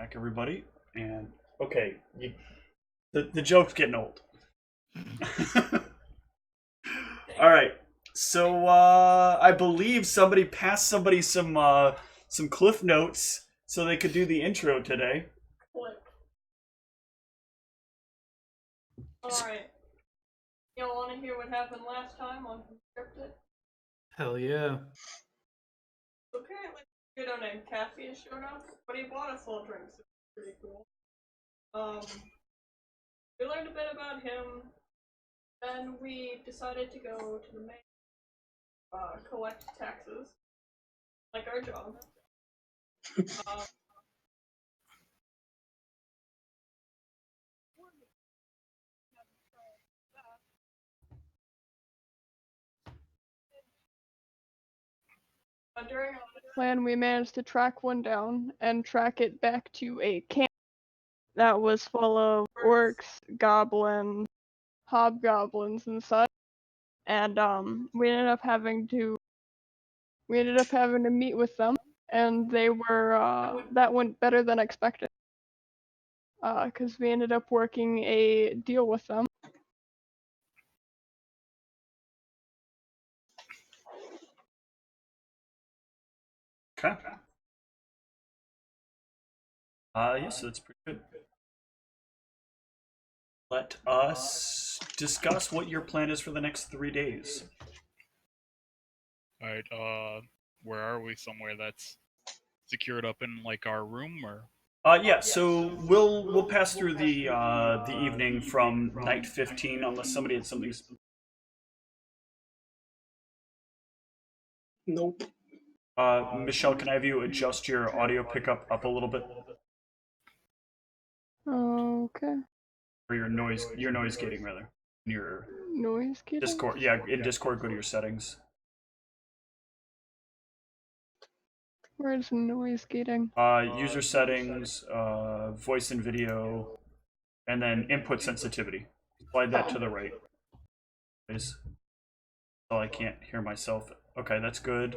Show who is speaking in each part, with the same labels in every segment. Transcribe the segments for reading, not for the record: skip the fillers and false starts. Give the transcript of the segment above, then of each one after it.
Speaker 1: back, everybody. And okay, the joke's getting old. All right. So I believe somebody passed somebody some cliff notes so they could do the intro today.
Speaker 2: What? Alright. Y'all want to hear what happened last time on Conscripted?
Speaker 3: Hell yeah.
Speaker 2: So apparently, a weirdo named Cassius showed up, but he bought us all drinks. It was pretty cool. We learned a bit about him. Then we decided to go to the main, collect taxes, like our job. During our plan, we managed to track one down and track it back to a camp that was full of orcs, goblins, hobgoblins, and such. And we ended up having to meet with them, and they were that went better than expected. Because we ended up working a deal with them.
Speaker 1: Okay. Yes, that's pretty good. Let us discuss what your plan is for the next 3 days.
Speaker 4: Alright, where are we? Somewhere that's secured up in, like, our room, or?
Speaker 1: Yeah, so we'll pass through the evening from night 15 unless somebody had something.
Speaker 5: Nope.
Speaker 1: Michelle, can I have you adjust your audio pickup up a little bit?
Speaker 2: Okay.
Speaker 1: Or your noise gating rather. Your
Speaker 2: Noise gating?
Speaker 1: Discord, yeah, in Discord, go to your settings.
Speaker 2: Where's noise gating?
Speaker 1: User settings, voice and video, and then input sensitivity. Slide that to the right. Oh, I can't hear myself. Okay, that's good.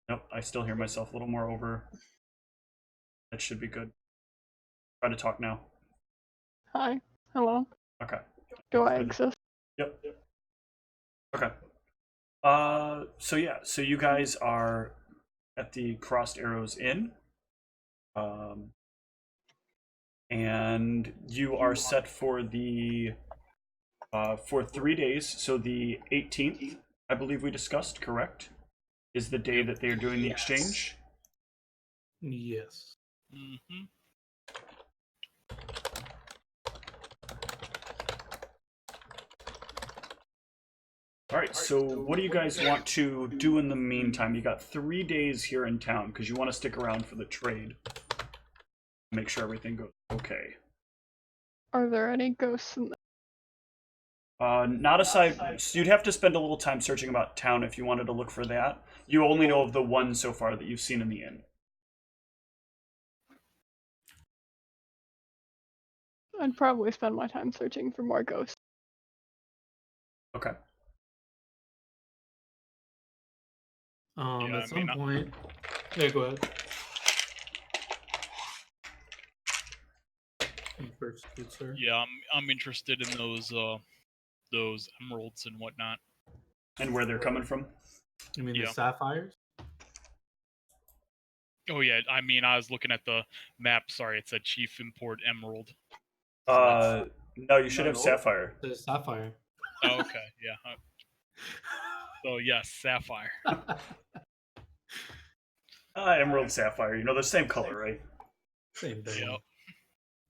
Speaker 1: Nope, I still hear myself a little more over. That should be good. Try to talk now.
Speaker 2: Hi. Hello.
Speaker 1: Okay.
Speaker 2: Do I exist?
Speaker 1: Yep. Okay. So yeah, so you guys are at the Crossed Arrows Inn. And you are set for the for 3 days. So the 18th, I believe we discussed, correct? Is the day that they are doing the exchange?
Speaker 3: Yes.
Speaker 4: Mm-hmm.
Speaker 1: Alright, so what do you guys want to do in the meantime? You got 3 days here in town because you want to stick around for the trade. Make sure everything goes okay.
Speaker 2: Are there any ghosts in
Speaker 1: Not aside, so you'd have to spend a little time searching about town if you wanted to look for that. You only know of the one so far that you've seen in the inn.
Speaker 2: I'd probably spend my time searching for more ghosts.
Speaker 1: Okay.
Speaker 3: At some point. Yeah, go ahead. First, good sir.
Speaker 4: Yeah, I'm interested in those emeralds and whatnot.
Speaker 1: And where they're coming from?
Speaker 3: You mean
Speaker 4: Yeah.
Speaker 3: the sapphires?
Speaker 4: Oh yeah, I mean I was looking at the map. Sorry, it said Chief Import Emerald.
Speaker 1: No, you should have sapphire.
Speaker 3: The sapphire.
Speaker 4: Oh, okay, yeah. So yes, sapphire.
Speaker 1: Emerald, sapphire. You know, the same color, right?
Speaker 3: Same thing.
Speaker 4: Yep.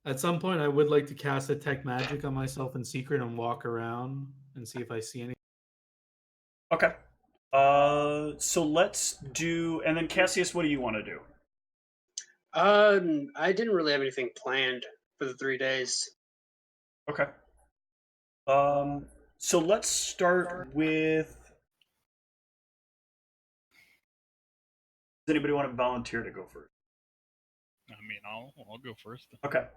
Speaker 3: At some point, I would like to cast Detect Magic on myself in secret and walk around and see if I see any.
Speaker 1: Okay. So let's do, and then Cassius, what do you want to do?
Speaker 5: I didn't really have anything planned for the 3 days.
Speaker 1: Okay. So let's start with. Does anybody want to volunteer to go first?
Speaker 4: I mean, I'll go first.
Speaker 1: Okay.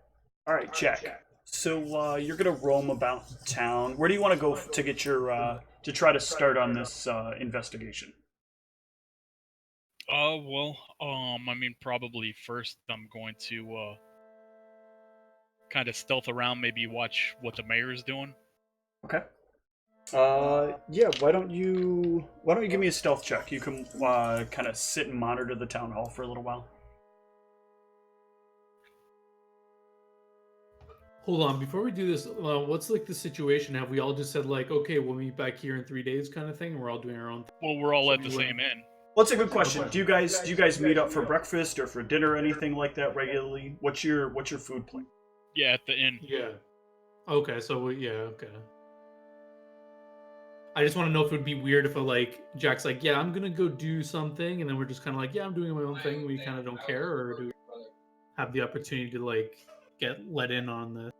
Speaker 1: All right, Jack. So you're gonna roam about town. Where do you want to go to get your to try to start on this investigation?
Speaker 4: Well, I mean, probably first I'm going to kind of stealth around, maybe watch what the mayor's doing.
Speaker 1: Okay. Yeah. Why don't you give me a stealth check? You can kind of sit and monitor the town hall for a little while.
Speaker 3: Hold on, before we do this, what's like the situation? Have we all just said like, okay, we'll meet back here in 3 days, kind of thing? And we're all doing our own thing?
Speaker 4: Well, we're all
Speaker 3: So
Speaker 4: at the
Speaker 3: we wouldn't-
Speaker 4: same inn.
Speaker 1: Well, that's a good question. Do you guys meet up for breakfast or for dinner or anything like that regularly? What's your food plan?
Speaker 4: Yeah, at the inn.
Speaker 3: Yeah. Okay, so yeah, okay. I just want to know if it would be weird if Jack's like, yeah, I'm gonna go do something, and then we're just kind of like, yeah, I'm doing my own thing. We kind of don't care, or do we have the opportunity to like get let in on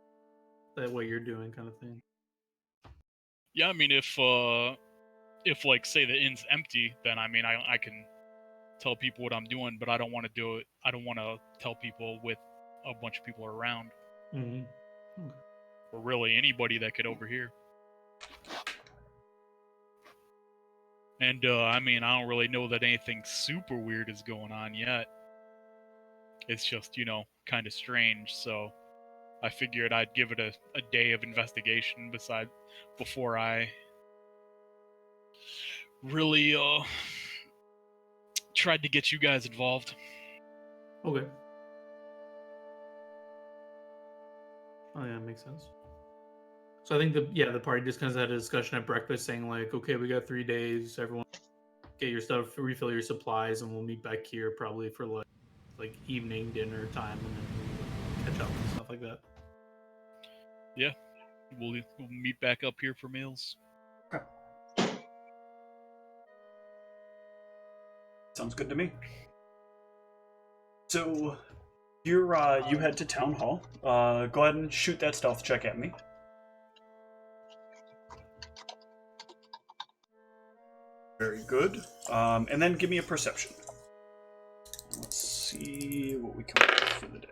Speaker 3: that what you're doing, kind of thing?
Speaker 4: Yeah, I mean, if like say the inn's empty, then I mean I can tell people what I'm doing, but I don't want to do it. I don't want to tell people with a bunch of people around,
Speaker 3: Mm-hmm.
Speaker 4: or really anybody that could overhear. And I mean, I don't really know that anything super weird is going on yet. It's just, kind of strange. So I figured I'd give it a day of investigation before I really tried to get you guys involved.
Speaker 3: Okay. Oh yeah, makes sense. So I think the party just kind of had a discussion at breakfast, saying like, okay, we got 3 days. Everyone, get your stuff, refill your supplies, and we'll meet back here probably for like evening dinner time, and then catch up and stuff like that.
Speaker 4: Yeah, we'll meet back up here for meals.
Speaker 1: Sounds good to me. So you head to town hall. Go ahead and shoot that stealth check at me. Very good. And then give me a perception. Let's see what we come up with for the day.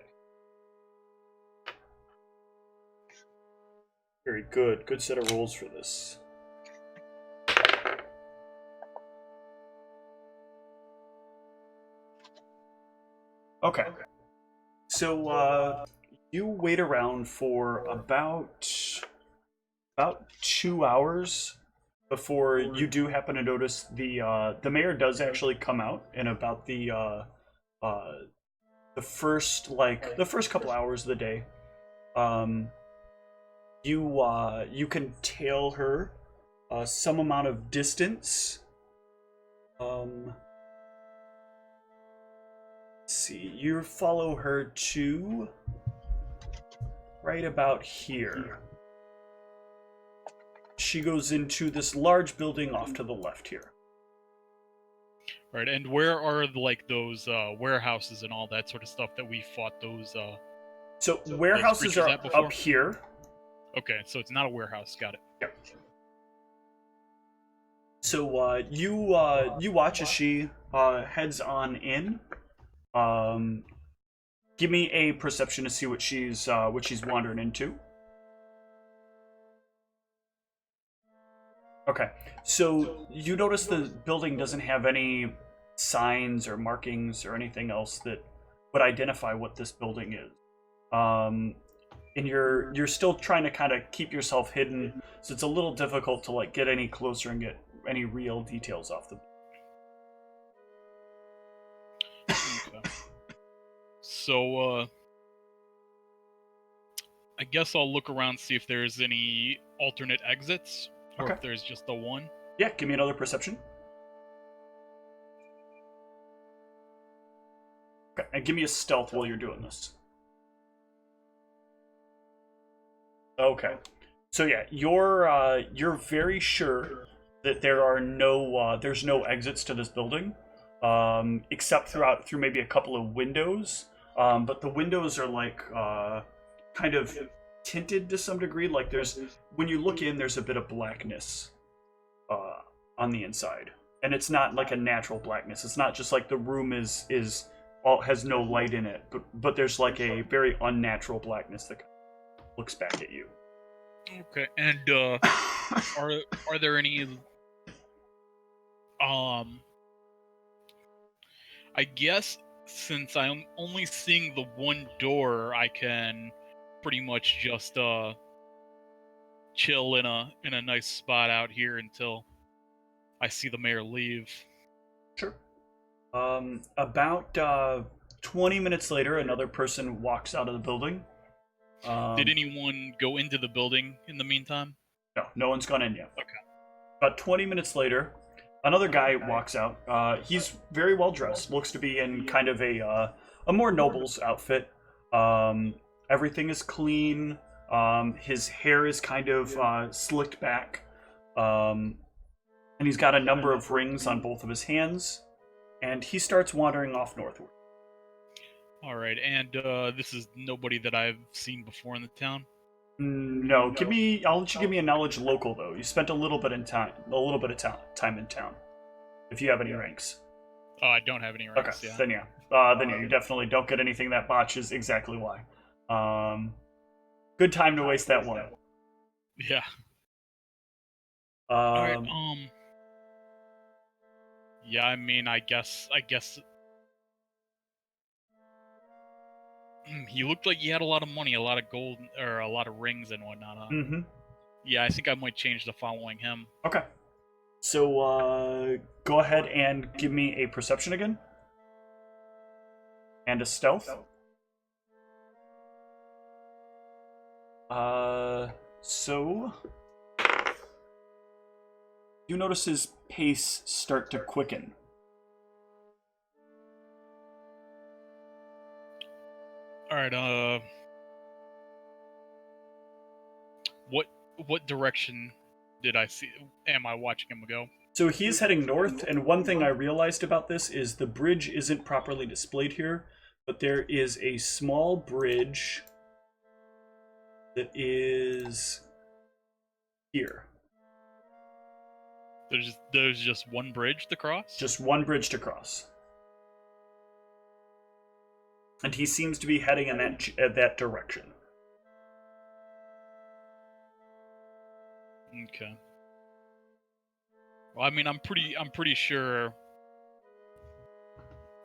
Speaker 1: Very good. Good set of rolls for this. Okay. So you wait around for about 2 hours before you do happen to notice the mayor does actually come out in about the first couple hours of the day. You can tail her some amount of distance. Let's see, you follow her to right about here. She goes into this large building off to the left here.
Speaker 4: Right, and where are those warehouses and all that sort of stuff that we fought those?
Speaker 1: So warehouses are
Speaker 4: at before?
Speaker 1: up here.
Speaker 4: Okay, so it's not a warehouse. Got it.
Speaker 1: Yep. So you watch as she heads on in. Give me a perception to see what she's wandering into. Okay, so you notice the building doesn't have any signs or markings or anything else that would identify what this building is. And you're still trying to kind of keep yourself hidden, so it's a little difficult to like get any closer and get any real details off the.
Speaker 4: Okay. So I guess I'll look around, see if there's any alternate exits, or
Speaker 1: Okay.
Speaker 4: if there's just the one.
Speaker 1: Yeah, give me another perception. Okay, and give me a stealth while you're doing this. Okay, so yeah, you're very sure that there's no exits to this building, except through maybe a couple of windows. But the windows are like kind of tinted to some degree. Like when you look in, there's a bit of blackness on the inside, and it's not like a natural blackness. It's not just like the room has no light in it, but there's like a very unnatural blackness that looks back at you.
Speaker 4: Okay, and are there any I guess since I'm only seeing the one door, I can pretty much just chill in a nice spot out here until I see the mayor leave.
Speaker 1: Sure. About 20 minutes later, another person walks out of the building.
Speaker 4: Did anyone go into the building in the meantime?
Speaker 1: No, no one's gone in yet.
Speaker 4: Okay.
Speaker 1: About 20 minutes later, another guy walks out. He's very well dressed. Looks to be in kind of a more noble's outfit. Everything is clean. His hair is kind of slicked back. And he's got a number of rings on both of his hands. And he starts wandering off northward.
Speaker 4: All right, and this is nobody that I've seen before in the town.
Speaker 1: No, I'll let you give me a knowledge local though. You spent a little bit of time in town. If you have any ranks.
Speaker 4: Oh, I don't have any ranks.
Speaker 1: Okay,
Speaker 4: Yeah.
Speaker 1: then yeah, you definitely don't get anything that botches exactly why. Good time to waste that one.
Speaker 4: Yeah. All right. Yeah, I mean, I guess. He looked like he had a lot of money, a lot of gold, or a lot of rings and whatnot. Huh?
Speaker 1: Mm-hmm.
Speaker 4: Yeah, I think I might change to following him.
Speaker 1: Okay. So go ahead and give me a perception again. And a stealth. So you notice his pace start to quicken.
Speaker 4: All right. What direction did I see? Am I watching him go?
Speaker 1: So he's heading north, and one thing I realized about this is the bridge isn't properly displayed here, but there is a small bridge that is here.
Speaker 4: There's just one bridge to cross?
Speaker 1: Just one bridge to cross. And he seems to be heading in that direction.
Speaker 4: Okay. Well, I mean, I'm pretty sure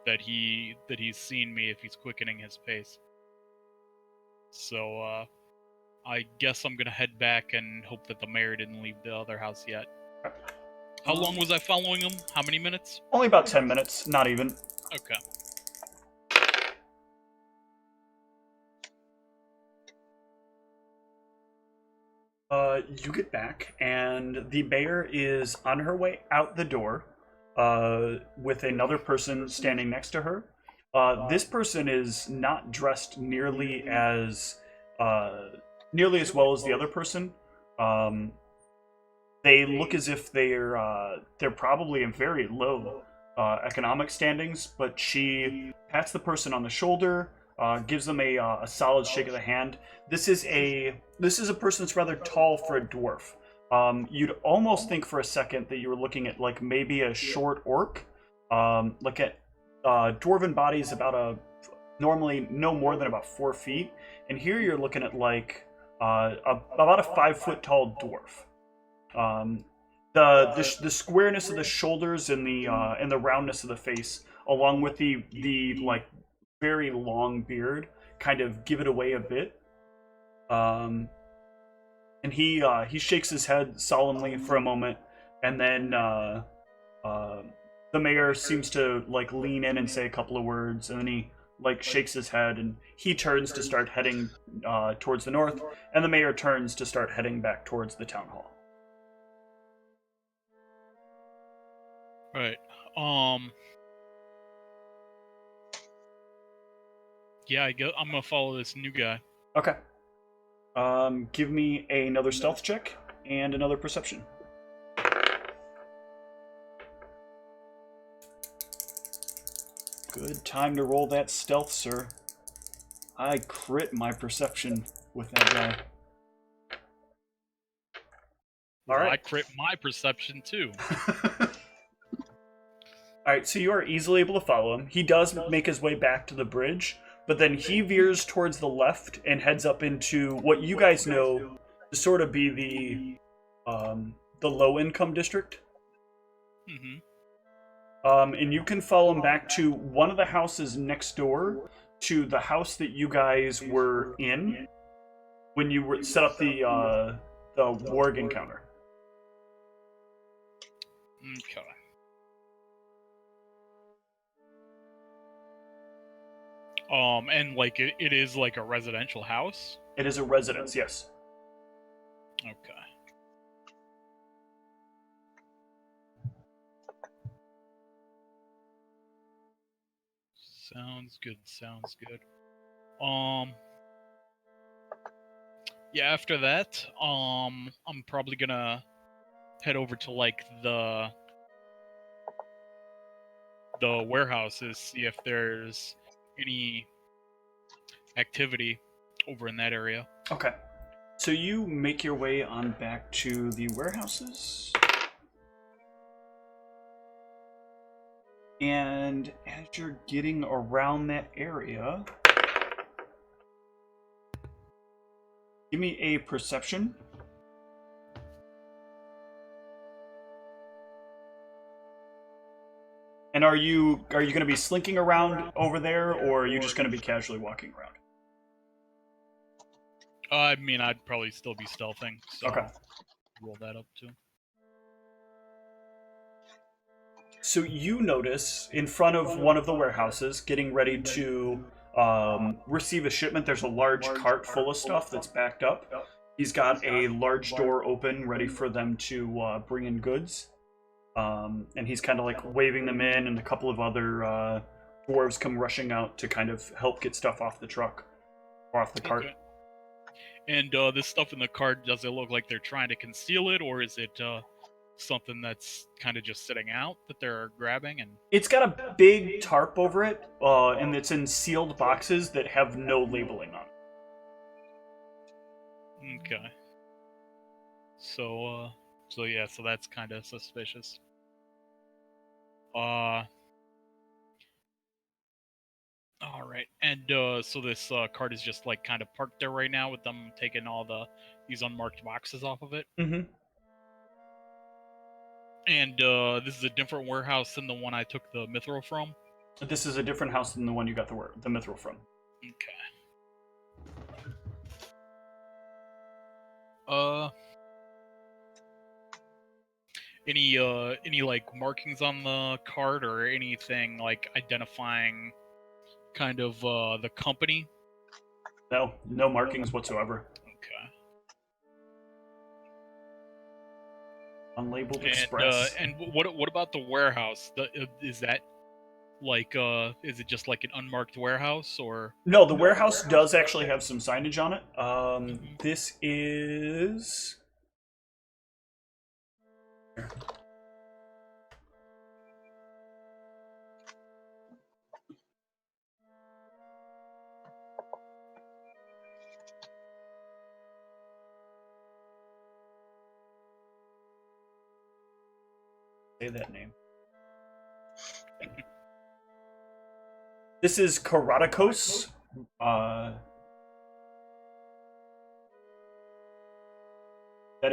Speaker 4: that he's seen me if he's quickening his pace. So I guess I'm gonna head back and hope that the mayor didn't leave the other house yet. How long was I following him? How many minutes?
Speaker 1: Only about 10 minutes, not even.
Speaker 4: Okay.
Speaker 1: You get back, and the mayor is on her way out the door with another person standing next to her. This person is not dressed nearly as well as the other person. They look as if they're probably in very low economic standings, but she pats the person on the shoulder, gives them a solid shake of the hand. This is a person that's rather tall for a dwarf. You'd almost think for a second that you were looking at like maybe a short orc. Look at dwarven bodies normally no more than about 4 feet, and here you're looking at like about a 5 foot tall dwarf. The squareness of the shoulders and the roundness of the face, along with the like very long beard, kind of give it away a bit. And he shakes his head solemnly for a moment, and then the mayor seems to like lean in and say a couple of words, and then he like shakes his head, and he turns to start heading towards the north, and the mayor turns to start heading back towards the town hall.
Speaker 4: Right. Yeah, I'm gonna follow this new guy.
Speaker 1: Okay. Give me another stealth check and another perception. Good time to roll that stealth, sir. I crit my perception with that guy. All right.
Speaker 4: I crit my perception too.
Speaker 1: Alright, so you are easily able to follow him. He does make his way back to the bridge, but then he veers towards the left and heads up into what you guys know to sort of be the low-income district.
Speaker 4: Mm-hmm.
Speaker 1: And you can follow him back to one of the houses next door to the house that you guys were in. when you set up the warg encounter.
Speaker 4: Okay. And like it is like a residential house?
Speaker 1: It is a residence, yes.
Speaker 4: Okay. Sounds good, sounds good. Yeah, after that, I'm probably gonna head over to like the warehouses, see if there's any activity over in that area.
Speaker 1: Okay. So you make your way on back to the warehouses. And as you're getting around that area, give me a perception. And are you going to be slinking around over there, or are you just going to be casually walking around?
Speaker 4: I mean, I'd probably still be stealthing, so
Speaker 1: Okay.
Speaker 4: roll that up too.
Speaker 1: So you notice in front of one of the warehouses, getting ready to receive a shipment, there's a large cart full of stuff that's backed up. He's got a large door open, ready for them to bring in goods. And he's kind of like waving them in, and a couple of other dwarves come rushing out to kind of help get stuff off the truck, or off the cart.
Speaker 4: Okay. And this stuff in the cart, does it look like they're trying to conceal it, or is it something that's kind of just sitting out that they're grabbing? And
Speaker 1: It's got a big tarp over it, and it's in sealed boxes that have no labeling on it.
Speaker 4: okay. So yeah, so that's kind of suspicious. All right, and so this cart is just like kind of parked there right now, with them taking all these unmarked boxes off of it.
Speaker 1: Mm-hmm.
Speaker 4: And this is a different warehouse than the one I took the mithril from.
Speaker 1: This is a different house than the one you got the mithril from.
Speaker 4: Okay. Any like markings on the cart or anything like identifying kind of the company?
Speaker 1: No markings whatsoever.
Speaker 4: Okay.
Speaker 1: Unlabeled express.
Speaker 4: And what about the warehouse? Is that like is it just like an unmarked warehouse, or?
Speaker 1: No, the warehouse does actually have some signage on it. This is... Say that name. This is Karatakos. That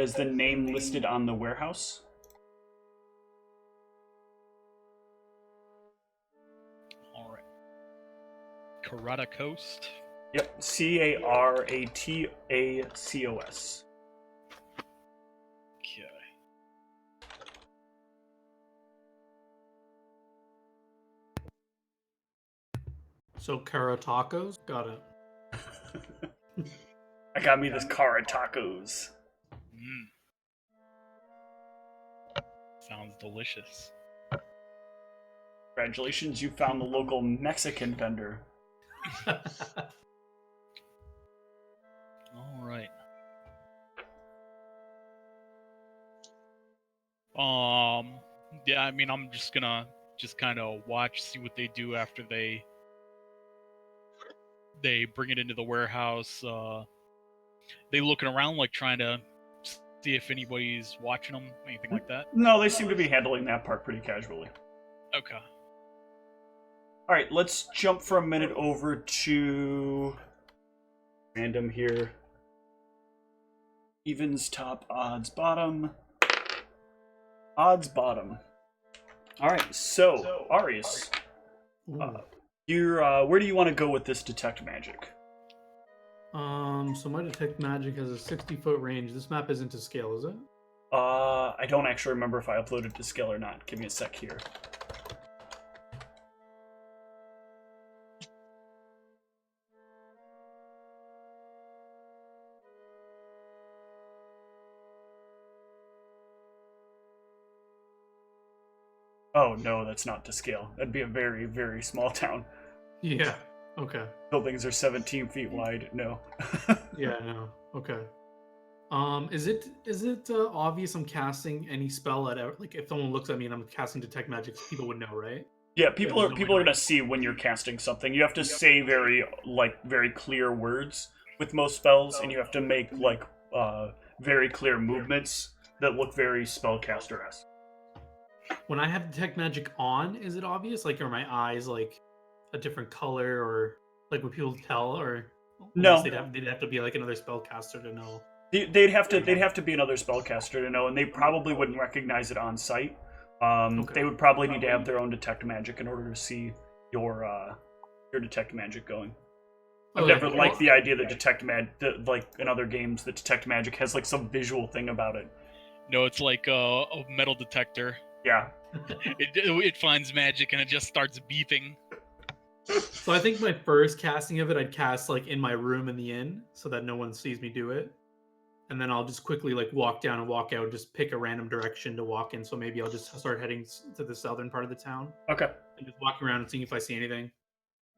Speaker 1: is the name listed on the warehouse.
Speaker 4: All right. Karatakos.
Speaker 1: Yep, Caratacos.
Speaker 4: Okay.
Speaker 3: So Cara tacos, got it.
Speaker 1: I got me this Karatacos.
Speaker 4: Sounds delicious.
Speaker 1: Congratulations, you found the local Mexican vendor.
Speaker 4: All right. Yeah, I mean, I'm just gonna kind of watch, see what they do after they bring it into the warehouse. They looking around, like trying to see if anybody's watching them, anything like that?
Speaker 1: No, they seem to be handling that part pretty casually.
Speaker 4: Okay.
Speaker 1: Alright, let's jump for a minute over to... random here. Evens top, odds bottom. Odds bottom. Alright, so, Arius.
Speaker 3: Ooh.
Speaker 1: Where do you want to go with this detect magic?
Speaker 3: So my detect magic has a 60-foot range. This map isn't to scale, is it?
Speaker 1: I don't actually remember if I uploaded to scale or not. Give me a sec here. Oh no, that's not to scale. That'd be a very, very small town.
Speaker 3: Yeah. Okay.
Speaker 1: Buildings are 17 feet wide. No.
Speaker 3: Yeah. No. Okay. Is it obvious I'm casting any spell at like if someone looks at me and I'm casting detect magic, people would know, right?
Speaker 1: Yeah, people
Speaker 3: there's
Speaker 1: are
Speaker 3: no
Speaker 1: people
Speaker 3: way
Speaker 1: are
Speaker 3: to-
Speaker 1: gonna see when you're casting something. You have to say very clear words with most spells, and you have to make very clear movements that look very spellcaster-esque.
Speaker 3: When I have detect magic on, is it obvious? Like, are my eyes like a different color, or like would people tell? Or
Speaker 1: No.
Speaker 3: unless they'd have to be like another spellcaster to know.
Speaker 1: They'd have to be another spellcaster to know, and they probably wouldn't recognize it on sight.
Speaker 3: Okay.
Speaker 1: They would probably need to have their own detect magic in order to see your detect magic going. I've
Speaker 3: Okay.
Speaker 1: never liked the idea that like in other games, that detect magic has like some visual thing about it.
Speaker 4: No, it's like a metal detector.
Speaker 1: Yeah.
Speaker 4: It finds magic and it just starts beeping.
Speaker 3: So I think my first casting of it, I'd cast like in my room in the inn, so that no one sees me do it, and then I'll just quickly like walk down and walk out, just pick a random direction to walk in. So maybe I'll just start heading to the southern part of the town
Speaker 1: Okay.
Speaker 3: and just walking around and seeing if I see anything.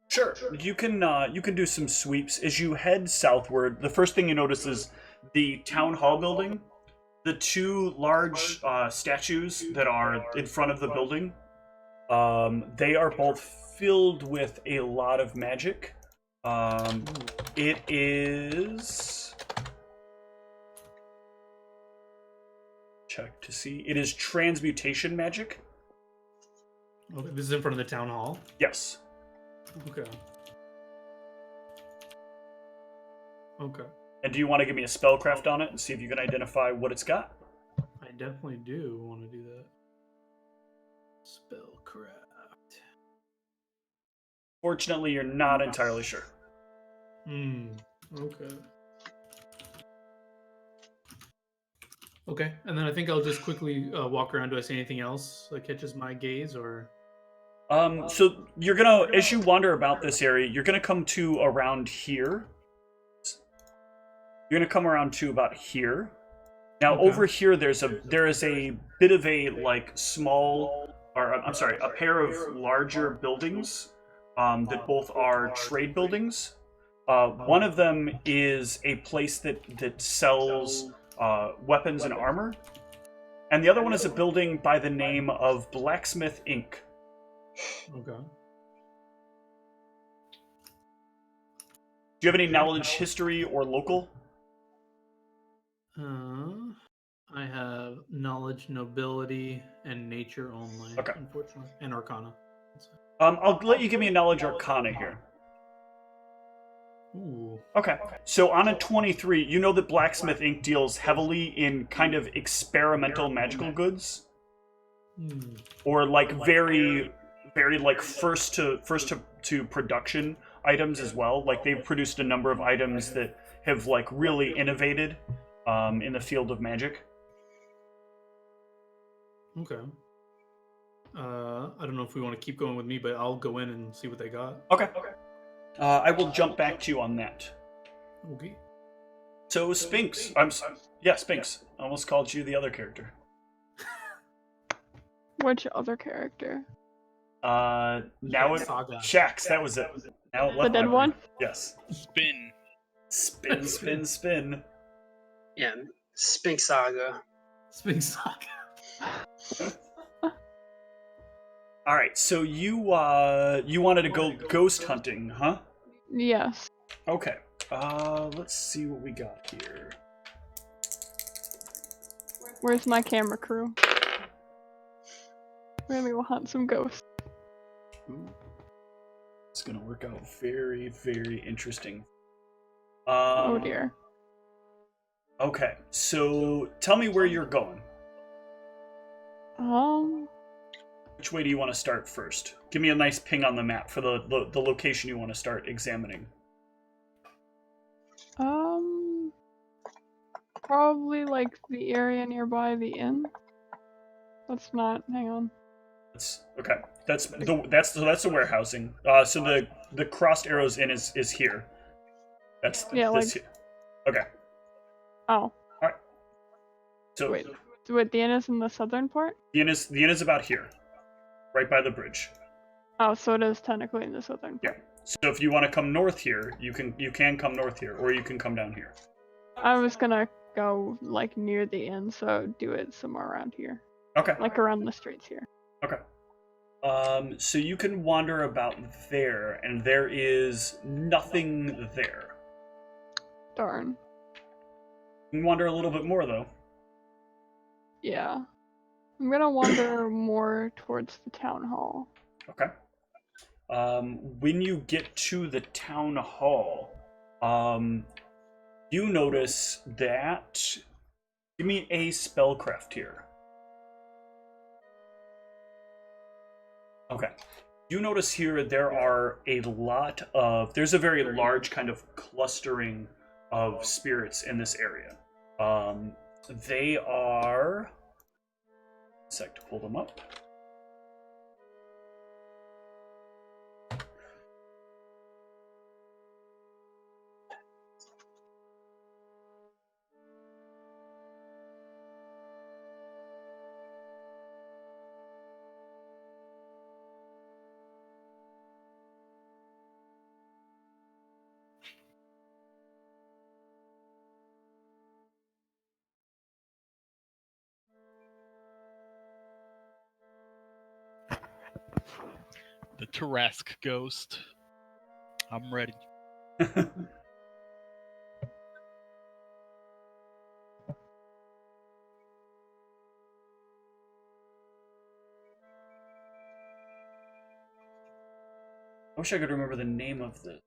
Speaker 1: Sure. You can do some sweeps as you head southward. The first thing you notice is the town hall building. The two large statues that are in front of the building. They are both filled with a lot of magic. It is. Check to see. It is transmutation magic.
Speaker 3: Okay, this is in front of the town hall.
Speaker 1: Yes.
Speaker 3: Okay. Okay.
Speaker 1: And do you want to give me a spellcraft on it and see if you can identify what it's got?
Speaker 3: I definitely do want to do that. Spellcraft.
Speaker 1: Fortunately, you're not entirely sure.
Speaker 3: Okay. Okay, and then I think I'll just quickly walk around. Do I see anything else that catches my gaze, or?
Speaker 1: So you're gonna, as you wander about this area, you're gonna come to around here. You're gonna come around to about here. Now
Speaker 3: Okay.
Speaker 1: over here, there is a bit of a like small, or I'm sorry, a pair of larger buildings that both are trade buildings. One of them is a place that sells weapons and armor, and the other one is a building by the name of Blacksmith Inc.
Speaker 3: Okay.
Speaker 1: Do you have any knowledge, history, or local?
Speaker 3: I have knowledge, nobility, and nature only.
Speaker 1: Okay.
Speaker 3: Unfortunately, and arcana.
Speaker 1: I'll let you give me a knowledge arcana here.
Speaker 3: Ooh.
Speaker 1: Okay. So on a 23, you know that Blacksmith Inc. deals heavily in kind of experimental magical goods, or like very like first to production items as well. Like they've produced a number of items that have like really innovated in the field of magic.
Speaker 3: Okay. I don't know if we want to keep going with me, but I'll go in and see what they got.
Speaker 1: Okay. I will jump back to you on that.
Speaker 3: Okay.
Speaker 1: So Sphinx, Sphinx. I almost called you the other character.
Speaker 2: Which other character?
Speaker 1: Now it
Speaker 3: Saga.
Speaker 1: Shax. That was it. Now it
Speaker 2: The
Speaker 1: left
Speaker 2: dead
Speaker 1: my
Speaker 2: one?
Speaker 1: brain. Yes.
Speaker 4: Spin.
Speaker 1: Spin, spin, spin.
Speaker 5: Yeah, Sphinx Saga.
Speaker 3: Sphinx Saga.
Speaker 1: All right. So you wanted to go ghost hunting, huh?
Speaker 2: Yes.
Speaker 1: Okay. Let's see what we got here.
Speaker 2: Where's my camera crew? Maybe we'll hunt some ghosts.
Speaker 1: Ooh. It's gonna work out very, very interesting.
Speaker 2: Oh dear.
Speaker 1: Okay. So tell me where you're going. Which way do you want to start first? Give me a nice ping on the map for the location you want to start examining.
Speaker 2: Probably like the area nearby the inn. That's not. Hang on.
Speaker 1: That's okay. That's the warehousing. So the crossed arrows in is here. That's
Speaker 2: Yeah,
Speaker 1: this
Speaker 2: like.
Speaker 1: here. Okay.
Speaker 2: Oh.
Speaker 1: All right. So
Speaker 2: Wait. The inn is in the southern part.
Speaker 1: the inn is about here, right by the bridge.
Speaker 2: Oh, so it is technically in the southern
Speaker 1: Yeah.
Speaker 2: part.
Speaker 1: So if you want to come north here, you can come north here, or you can come down here.
Speaker 2: I was gonna go like near the inn, so do it somewhere around here,
Speaker 1: Okay.
Speaker 2: like around the streets here.
Speaker 1: Okay. So you can wander about there, and there is nothing there.
Speaker 2: Darn.
Speaker 1: You can wander a little bit more though.
Speaker 2: Yeah. I'm gonna wander more towards the town hall.
Speaker 1: Okay. When you get to the town hall, you notice that. Give me a spellcraft here. Okay. You notice here there are there's a very large kind of clustering of spirits in this area. They are. A sec to pull them up.
Speaker 4: The Tarrasque ghost. I'm ready.
Speaker 1: I wish I could remember the name of this.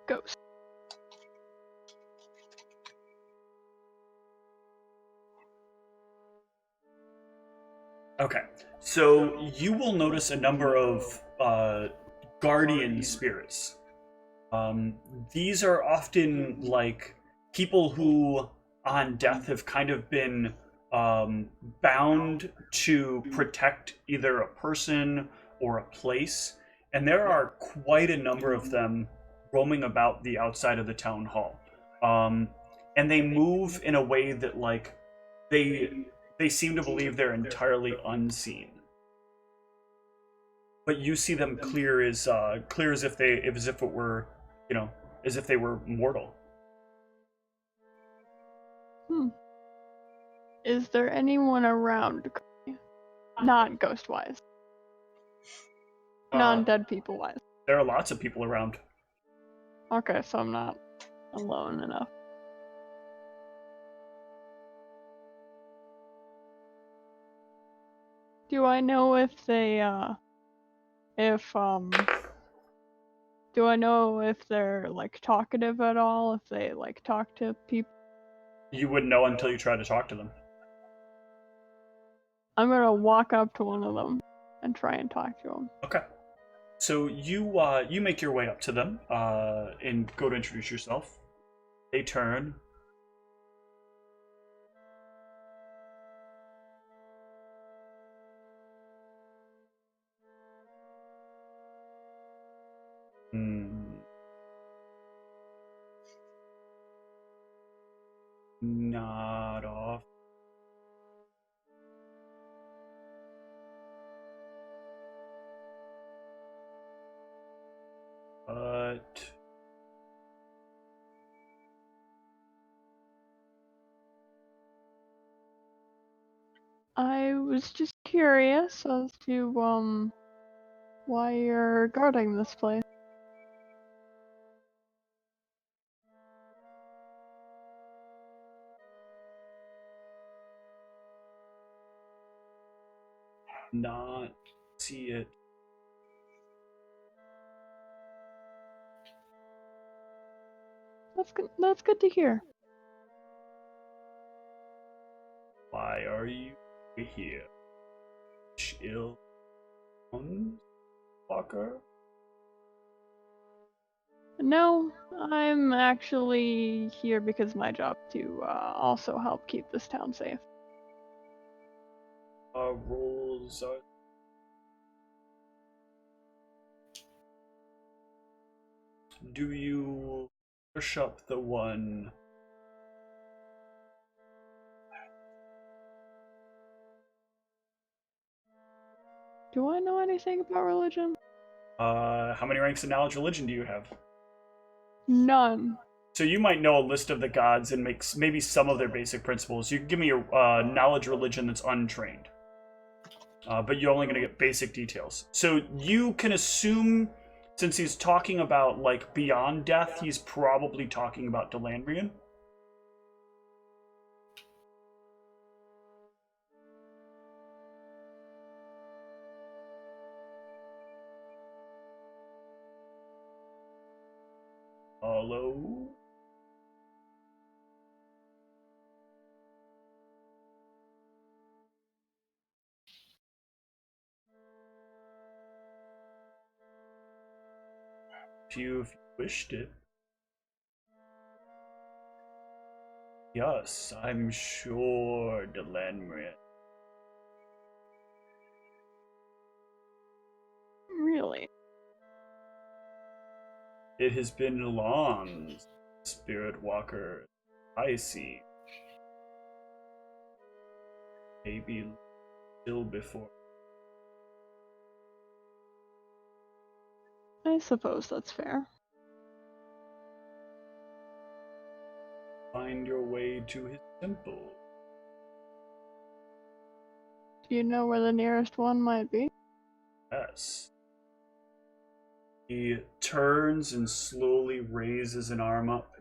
Speaker 2: Ghost.
Speaker 1: Okay, so you will notice a number of guardian spirits. These are often like people who, on death, have kind of been bound to protect either a person or a place, and there are quite a number of them roaming about the outside of the town hall. And they move in a way that like they seem to believe they're entirely unseen. But you see them clear as if it were, as if they were mortal.
Speaker 2: Is there anyone around? Not ghost-wise. Non-dead people-wise.
Speaker 1: There are lots of people around.
Speaker 2: Okay, so I'm not alone enough. Do I know if they, do I know if they're, like, talkative at all? If they, like, talk to people?
Speaker 1: You wouldn't know until you try to talk to them.
Speaker 2: I'm gonna walk up to one of them and try and talk to him.
Speaker 1: Okay. So you make your way up to them and go to introduce yourself. They turn. Nod off. But
Speaker 2: I was just curious as to, why you're guarding this place.
Speaker 1: not see it.
Speaker 2: That's good. That's good to hear.
Speaker 1: Why are you here? Chill, fucker.
Speaker 2: No, I'm actually here because my job to also help keep this town safe.
Speaker 1: Rolls. Do you push up the one?
Speaker 2: Do I know anything about religion?
Speaker 1: How many ranks in knowledge religion do you have?
Speaker 2: None.
Speaker 1: So you might know a list of the gods and maybe some of their basic principles. You can give me your knowledge religion that's untrained. But you're only going to get basic details. So you can assume, since he's talking about, like, beyond death, he's probably talking about Delandrian. Hello? If you wished it. Yes, I'm sure, Delandrian.
Speaker 2: Really?
Speaker 1: It has been long, Spirit Walker. I see. Maybe still before.
Speaker 2: I suppose that's fair.
Speaker 1: Find your way to his temple.
Speaker 2: Do you know where the nearest one might be?
Speaker 1: Yes. He turns and slowly raises an arm up.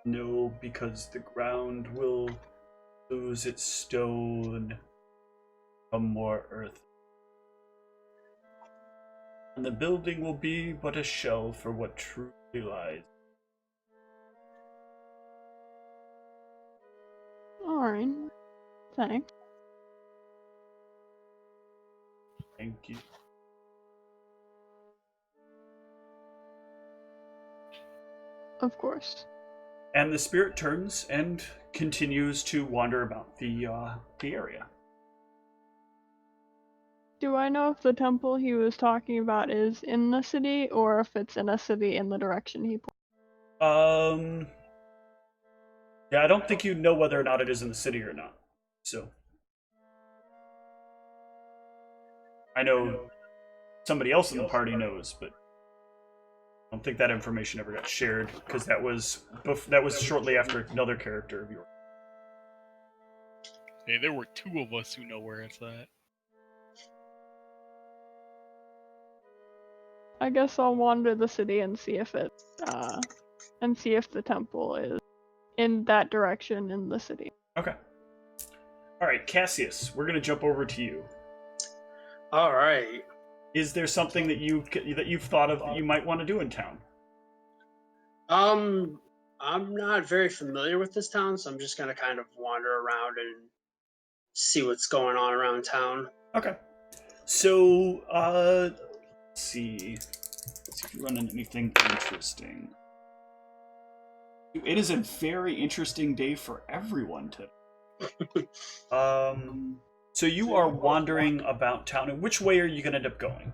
Speaker 1: No, because the ground will lose its stone, become more earth. And the building will be but a shell for what truly lies.
Speaker 2: Alright. Thanks.
Speaker 1: Thank you.
Speaker 2: Of course.
Speaker 1: And the spirit turns and continues to wander about the area.
Speaker 2: Do I know if the temple he was talking about is in the city, or if it's in a city in the direction he pointed?
Speaker 1: Yeah, I don't think you know whether or not it is in the city or not. So I know somebody else in the party knows, but I don't think that information ever got shared because that was shortly after another character of yours.
Speaker 4: Hey, there were two of us who know where it's at.
Speaker 2: I guess I'll wander the city and see if it, and see if the temple is in that direction in the city.
Speaker 1: Okay. All right, Cassius, we're gonna jump over to you.
Speaker 5: All right.
Speaker 1: Is there something that you've thought of that you might want to do in town?
Speaker 5: I'm not very familiar with this town, so I'm just gonna kind of wander around and see what's going on around town.
Speaker 1: Okay. So, let's see. Let's see if you run into anything interesting. It is a very interesting day for everyone today. So you are wandering about town, and which way are you going to end up going?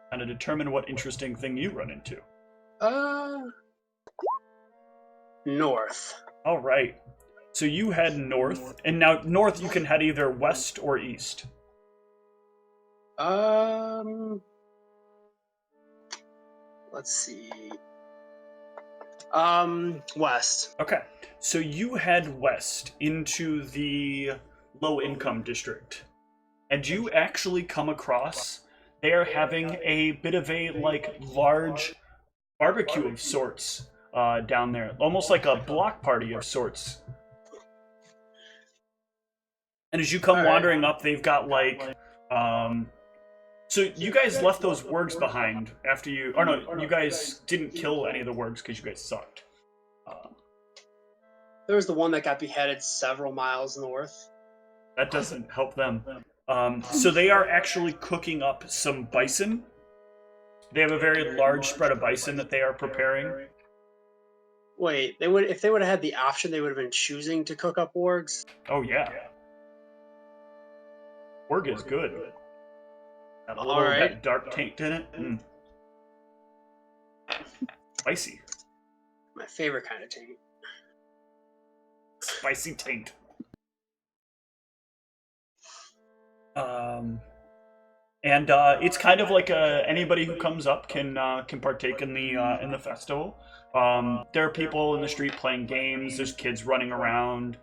Speaker 1: Kind of determine what interesting thing you run into.
Speaker 5: North.
Speaker 1: All right. So you head north, and now north you can head either west or east.
Speaker 5: Let's see. West.
Speaker 1: Okay. So you head west into the low-income district, and you actually come across they are having a bit of a large barbecue of sorts down there, almost like a block party of sorts. And as you come wandering up, they've got so you guys left those wargs behind after you, or no, you guys didn't kill any of the wargs because you guys sucked.
Speaker 5: There was the one that got beheaded several miles north.
Speaker 1: That doesn't help them. So they are actually cooking up some bison. They have a very large spread of bison that they are preparing.
Speaker 5: Wait, if they would have had the option, they would have been choosing to cook up wargs.
Speaker 1: Oh yeah. Org is good. Got a little
Speaker 5: All right.
Speaker 1: that dark taint in it. Spicy.
Speaker 5: My favorite kind of taint.
Speaker 1: Spicy taint. And it's kind of like anybody who comes up can partake in the festival. There are people in the street playing games. There's kids running around.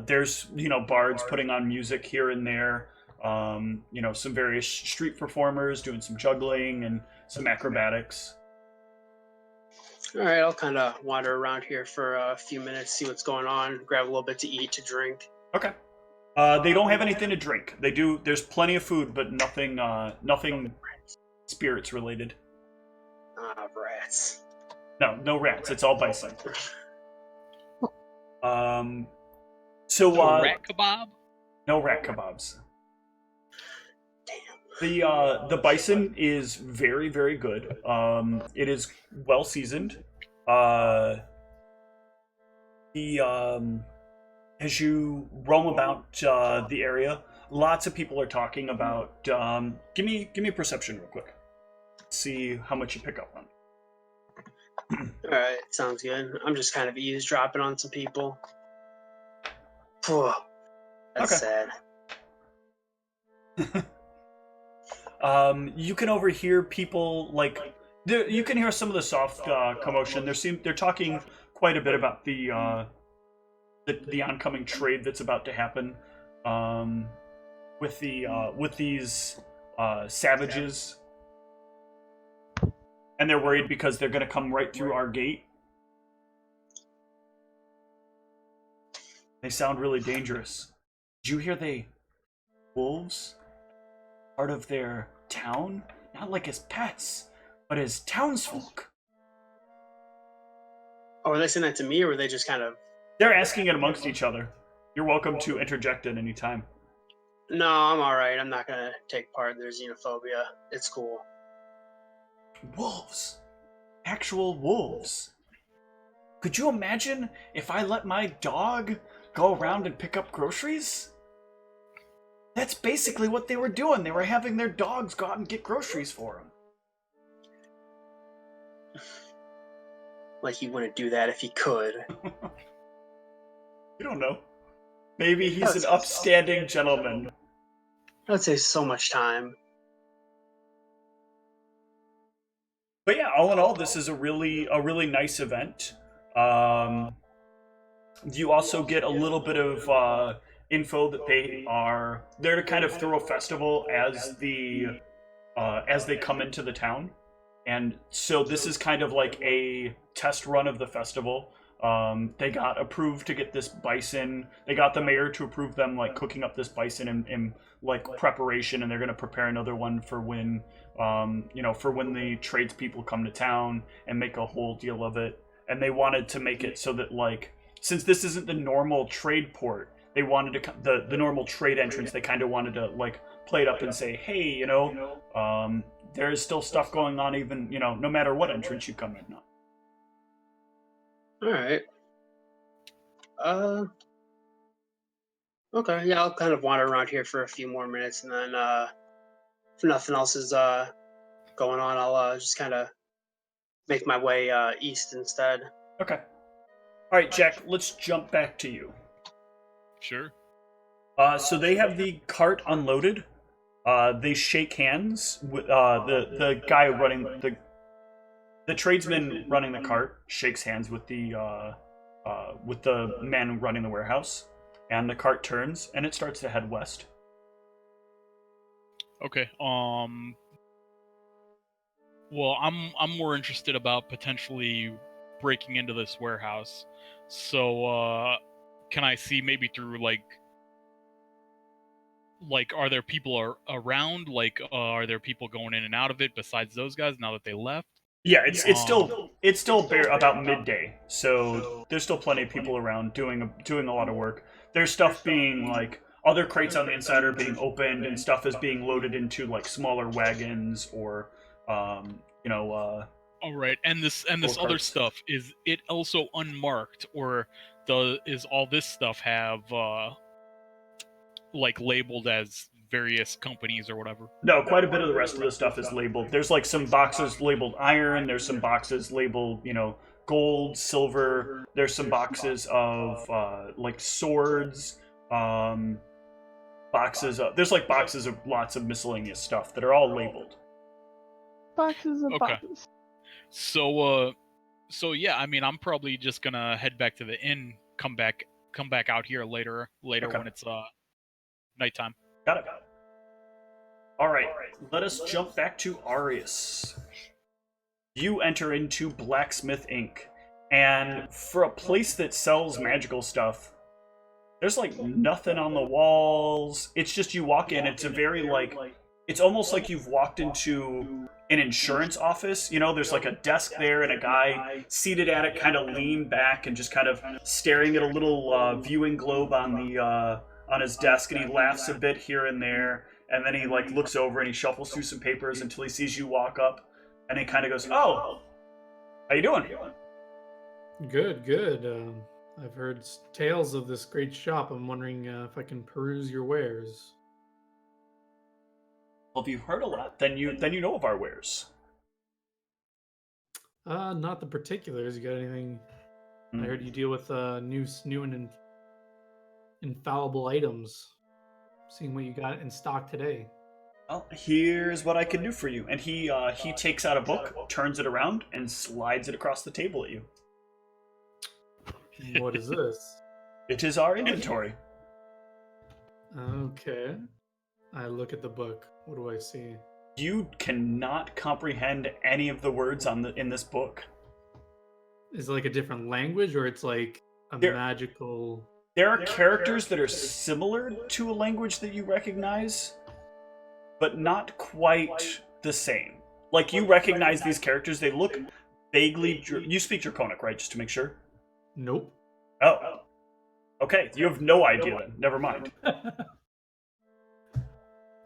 Speaker 1: There's bards putting on music here and there. Some various street performers doing some juggling and some acrobatics.
Speaker 5: All right, I'll kind of wander around here for a few minutes, see what's going on, grab a little bit to eat, to drink.
Speaker 1: Okay. They don't have anything to drink. They do. There's plenty of food, but nothing spirits related.
Speaker 5: Rats.
Speaker 1: No rats. It's all bison. So
Speaker 4: No rat kebab?
Speaker 1: no rat kebabs. The bison is very, very good. It is well seasoned. As you roam about the area, lots of people are talking about. Give me a perception real quick. See how much you pick up on.
Speaker 5: All right, sounds good. I'm just kind of eavesdropping on some people. Phew, that's sad.
Speaker 1: You can overhear people you can hear some of the soft commotion. They're talking quite a bit about the oncoming trade that's about to happen with these savages, and they're worried because they're going to come right through our gate. They sound really dangerous. Did you hear they wolves? Part of their town? Not like as pets, but as townsfolk.
Speaker 5: Oh, were they saying that to me, or were they just kind of...
Speaker 1: They're asking it amongst each other. You're welcome to interject at any time.
Speaker 5: No, I'm alright. I'm not gonna take part in their xenophobia. It's cool.
Speaker 1: Wolves. Actual wolves. Could you imagine if I let my dog go around and pick up groceries? That's basically what they were doing. They were having their dogs go out and get groceries for them.
Speaker 5: Like he wouldn't do that if he could.
Speaker 1: You don't know. Maybe he's an upstanding gentleman.
Speaker 5: That would save so much time.
Speaker 1: But yeah, all in all, this is a really nice event. You also get a little bit of info that they are there to kind of throw a festival as they come into the town, and so this is kind of like a test run of the festival. They got approved to get this bison. They got the mayor to approve them cooking up this bison in preparation, and they're going to prepare another one for when the tradespeople come to town and make a whole deal of it. And they wanted to make it so that since this isn't the normal trade port, they wanted to the normal trade entrance. They kind of wanted to play it up and say, hey, there is still stuff going on, even no matter what entrance you come in.
Speaker 5: All right. Okay. Yeah, I'll kind of wander around here for a few more minutes, and then if nothing else is going on, I'll just kind of make my way east instead.
Speaker 1: Okay. All right, Jack. Let's jump back to you.
Speaker 4: Sure.
Speaker 1: So they have the cart unloaded. They shake hands with the guy running the tradesman running the cart shakes hands with the man running the warehouse, and the cart turns and it starts to head west.
Speaker 4: Okay. Well, I'm more interested about potentially breaking into this warehouse. So, can I see maybe through are there people around? Are there people going in and out of it besides those guys now that they left?
Speaker 1: Yeah, it's still about midday, so there's still plenty of people around doing a lot of work. There's stuff being like other crates on the inside are being opened, and stuff is being loaded into like smaller wagons or
Speaker 4: All right, and this other
Speaker 1: carts.
Speaker 4: stuff, is it also unmarked, or is all this stuff have like labeled as various companies or whatever?
Speaker 1: No, quite a bit of the rest of the stuff is labeled. There's like some boxes labeled iron. There's some boxes labeled, gold, silver. There's some boxes of like swords. Boxes of boxes of lots of miscellaneous stuff that are all labeled.
Speaker 2: Boxes of
Speaker 4: Okay.
Speaker 2: boxes.
Speaker 4: So yeah, I mean, I'm probably just gonna head back to the inn, come back out here later
Speaker 1: Okay.
Speaker 4: when it's nighttime.
Speaker 1: Got it. All right, let us jump back to Arius. You enter into Blacksmith Inc. And for a place that sells magical stuff, there's like nothing on the walls. It's just you walk in, it's a very it's almost like you've walked into an insurance office. There's like a desk there and a guy seated at it, kind of leaned back and just kind of staring at a little viewing globe on his desk, and he laughs a bit here and there, and then he looks over and he shuffles through some papers until he sees you walk up, and he kind of goes, "Oh, how you doing?"
Speaker 3: Good. I've heard tales of this great shop. I'm wondering if I can peruse your wares.
Speaker 1: Well, if you've heard a lot, then you know of our wares.
Speaker 3: Not the particulars. You got anything? I heard you deal with new and infallible items. Seeing what you got in stock today.
Speaker 1: Well, here's what I can do for you. And he takes out a book, turns it around, and slides it across the table at you.
Speaker 3: What is this?
Speaker 1: It is our inventory.
Speaker 3: Okay. I look at the book. What do I see?
Speaker 1: You cannot comprehend any of the words in this book.
Speaker 3: Is it like a different language, or it's like a magical...
Speaker 1: There are characters that are similar to a language that you recognize, but not quite the same. Like, you recognize these characters, they look vaguely... You speak Draconic, right, just to make sure?
Speaker 3: Nope.
Speaker 1: Oh. Okay, you have no idea then. Never mind.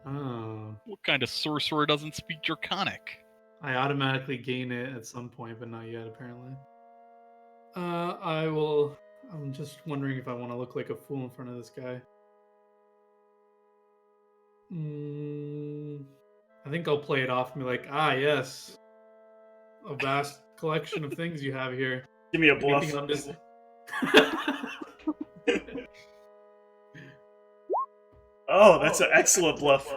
Speaker 3: Oh.
Speaker 4: What kind of sorcerer doesn't speak Draconic?
Speaker 3: I automatically gain it at some point, but not yet, apparently. I'm just wondering if I want to look like a fool in front of this guy. I think I'll play it off and be like, yes. A vast collection of things you have here.
Speaker 1: Give me a bluff.
Speaker 3: Anything I'm just...
Speaker 1: Oh, that's an excellent bluff.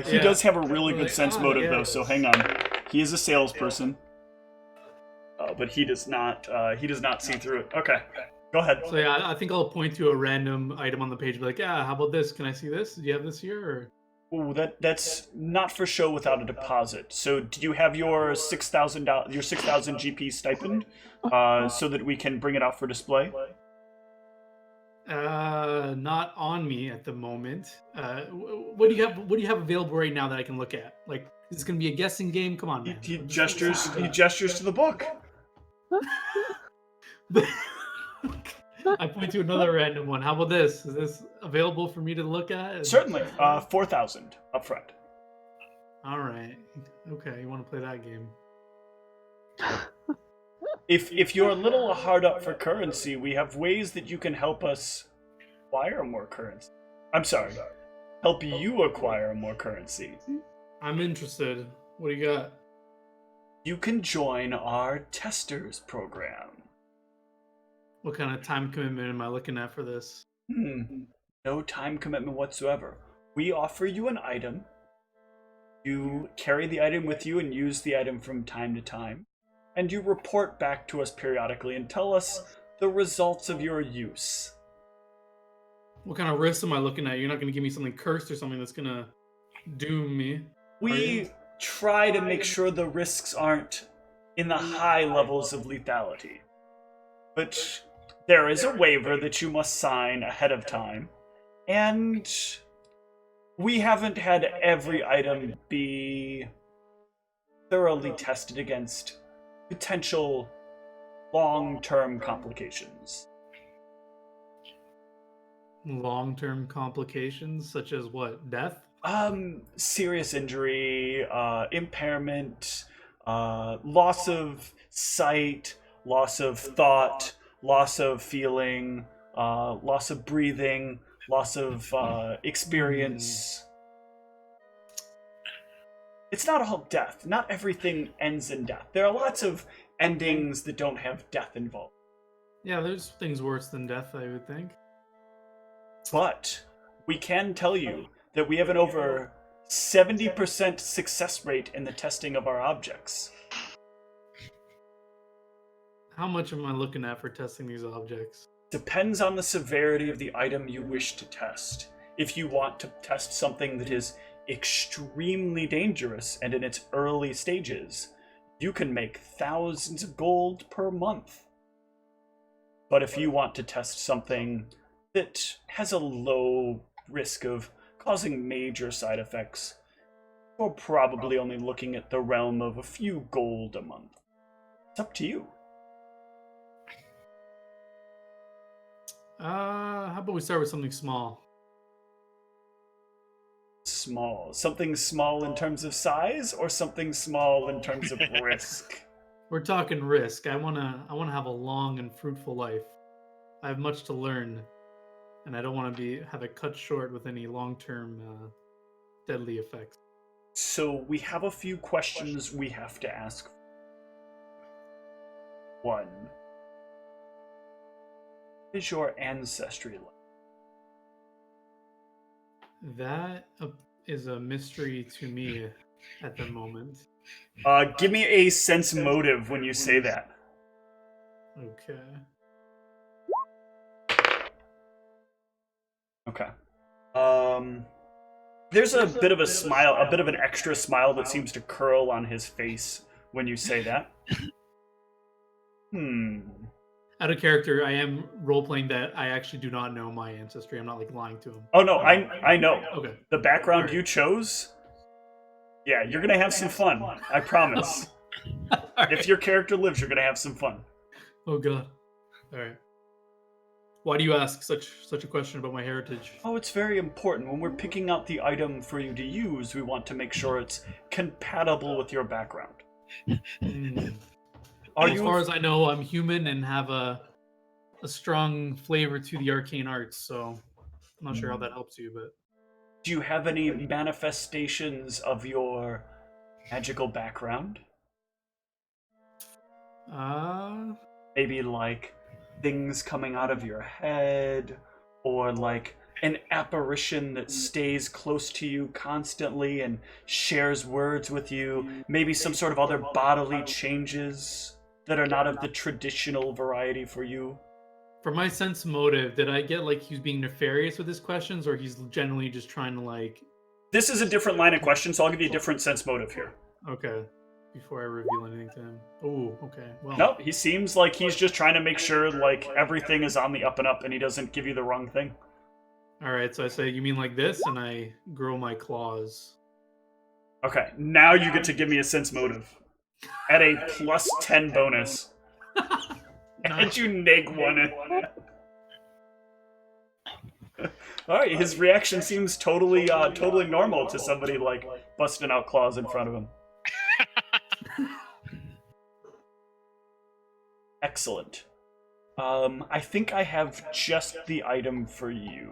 Speaker 1: He does have a really good
Speaker 3: Like,
Speaker 1: sense motive, though,
Speaker 3: yes.
Speaker 1: so hang on. He is a salesperson. But he does not see through it. Okay, go ahead.
Speaker 3: So yeah, I think I'll point to a random item on the page and be like, how about this? Can I see this? Do you have this here? Or...
Speaker 1: Ooh, that's not for show without a deposit. So do you have your $6,000 GP stipend so that we can bring it out for display?
Speaker 3: Not on me at the moment. What do you have available right now that I can look at? Like, is this gonna be a guessing game? Come on, man.
Speaker 1: He gestures to the book.
Speaker 3: I point to another random one. How about this? Is this available for me to look at?
Speaker 1: Certainly. 4,000 up front.
Speaker 3: All right. Okay, you want to play that game?
Speaker 1: If you're a little hard up for currency, we have ways that you can help us acquire more currency. I'm sorry. Help you acquire more currency.
Speaker 3: I'm interested. What do you got?
Speaker 1: You can join our testers program.
Speaker 3: What kind of time commitment am I looking at for this?
Speaker 1: No time commitment whatsoever. We offer you an item. You carry the item with you and use the item from time to time. And you report back to us periodically and tell us the results of your use.
Speaker 3: What kind of risks am I looking at? You're not going to give me something cursed or something that's going to doom me.
Speaker 1: We try to make sure the risks aren't in the high levels of lethality. But there is a waiver that you must sign ahead of time. And we haven't had every item be thoroughly tested against potential long-term complications.
Speaker 3: Long-term complications, such as what? Death?
Speaker 1: Serious injury, impairment, loss of sight, loss of thought, loss of feeling, loss of breathing, loss of experience. It's not all death. Not everything ends in death. There are lots of endings that don't have death involved.
Speaker 3: Yeah, there's things worse than death, I would think.
Speaker 1: But we can tell you that we have an over 70% success rate in the testing of our objects.
Speaker 3: How much am I looking at for testing these objects?
Speaker 1: Depends on the severity of the item you wish to test. If you want to test something that is extremely dangerous and in its early stages, you can make thousands of gold per month. But if you want to test something that has a low risk of causing major side effects, we're probably only looking at the realm of a few gold a month. It's up to you.
Speaker 3: How about we start with something small?
Speaker 1: Small. Something small in terms of size, or something small in terms of risk?
Speaker 3: We're talking risk. I wanna have a long and fruitful life. I have much to learn, and I don't want to have it cut short with any long-term deadly effects.
Speaker 1: So we have a few questions we have to ask. 1. What is your ancestry like?
Speaker 3: That is a mystery to me at the moment.
Speaker 1: Give me a sense motive when you say that.
Speaker 3: Okay.
Speaker 1: Okay. There's a bit of a smile, a bit of an extra smile that seems to curl on his face when you say that.
Speaker 3: Out of character, I am role-playing that I actually do not know my ancestry. I'm not, like, lying to him.
Speaker 1: Oh no, I know.
Speaker 3: Okay.
Speaker 1: The background
Speaker 3: Alright.
Speaker 1: you chose, yeah, you're gonna have some fun. I promise. If your character lives, you're gonna have some fun.
Speaker 3: Oh, God. Alright. Why do you ask such a question about my heritage?
Speaker 1: Oh, it's very important. When we're picking out the item for you to use, we want to make sure it's compatible with your background.
Speaker 3: As far as I know, I'm human and have a strong flavor to the arcane arts, so I'm not sure how that helps you, but...
Speaker 1: Do you have any manifestations of your magical background? Maybe like things coming out of your head, or like an apparition that stays close to you constantly and shares words with you. Maybe some sort of other bodily changes that are not of the traditional variety for you.
Speaker 3: For my sense motive, did I get like he's being nefarious with his questions, or he's generally just trying to like...
Speaker 1: This is a different line of question, so I'll give you a different sense motive here.
Speaker 3: Okay. Before I reveal anything to him. Oh, okay. Well.
Speaker 1: Nope, he seems like he's just trying to make sure like everything is on the up and up and he doesn't give you the wrong thing.
Speaker 3: Alright, so I say, you mean like this? And I grow my claws.
Speaker 1: Okay, now you get to give me a sense motive. At a plus 10 bonus. And you neg one. Alright, his reaction seems totally normal to somebody like busting out claws in front of him. Excellent. I think I have just the item for you.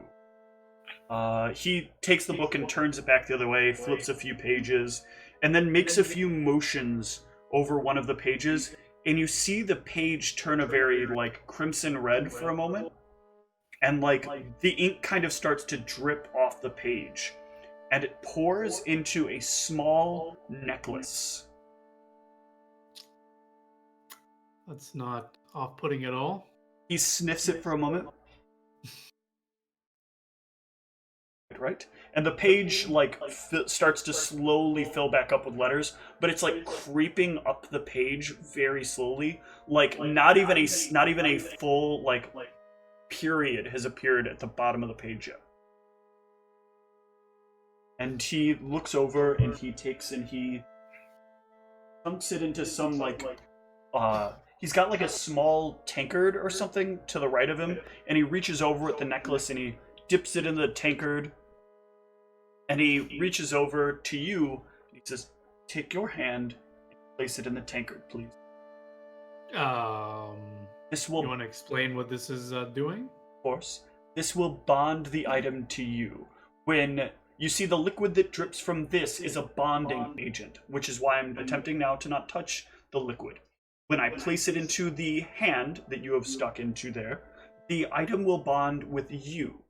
Speaker 1: He takes the book and turns it back the other way, flips a few pages, and then makes a few motions over one of the pages, and you see the page turn a very, like, crimson red for a moment, and, like, the ink kind of starts to drip off the page, and it pours into a small necklace.
Speaker 3: That's not off-putting at all.
Speaker 1: He sniffs it for a moment. Right? And the page, like, starts to slowly fill back up with letters, but it's, like, creeping up the page very slowly. Like, not even a full, like, period has appeared at the bottom of the page yet. And he looks over and he takes and he chunks it into some like he's got like a small tankard or something to the right of him, and he reaches over at the necklace and he dips it in the tankard, and he reaches over to you and he says, take your hand and place it in the tankard, please.
Speaker 3: This will. You want to explain what this is doing?
Speaker 1: Of course. This will bond the item to you. When you see the liquid that drips from this is a bonding agent, which is why I'm attempting now to not touch the liquid. When I place it into the hand that you have stuck into there, the item will bond with you.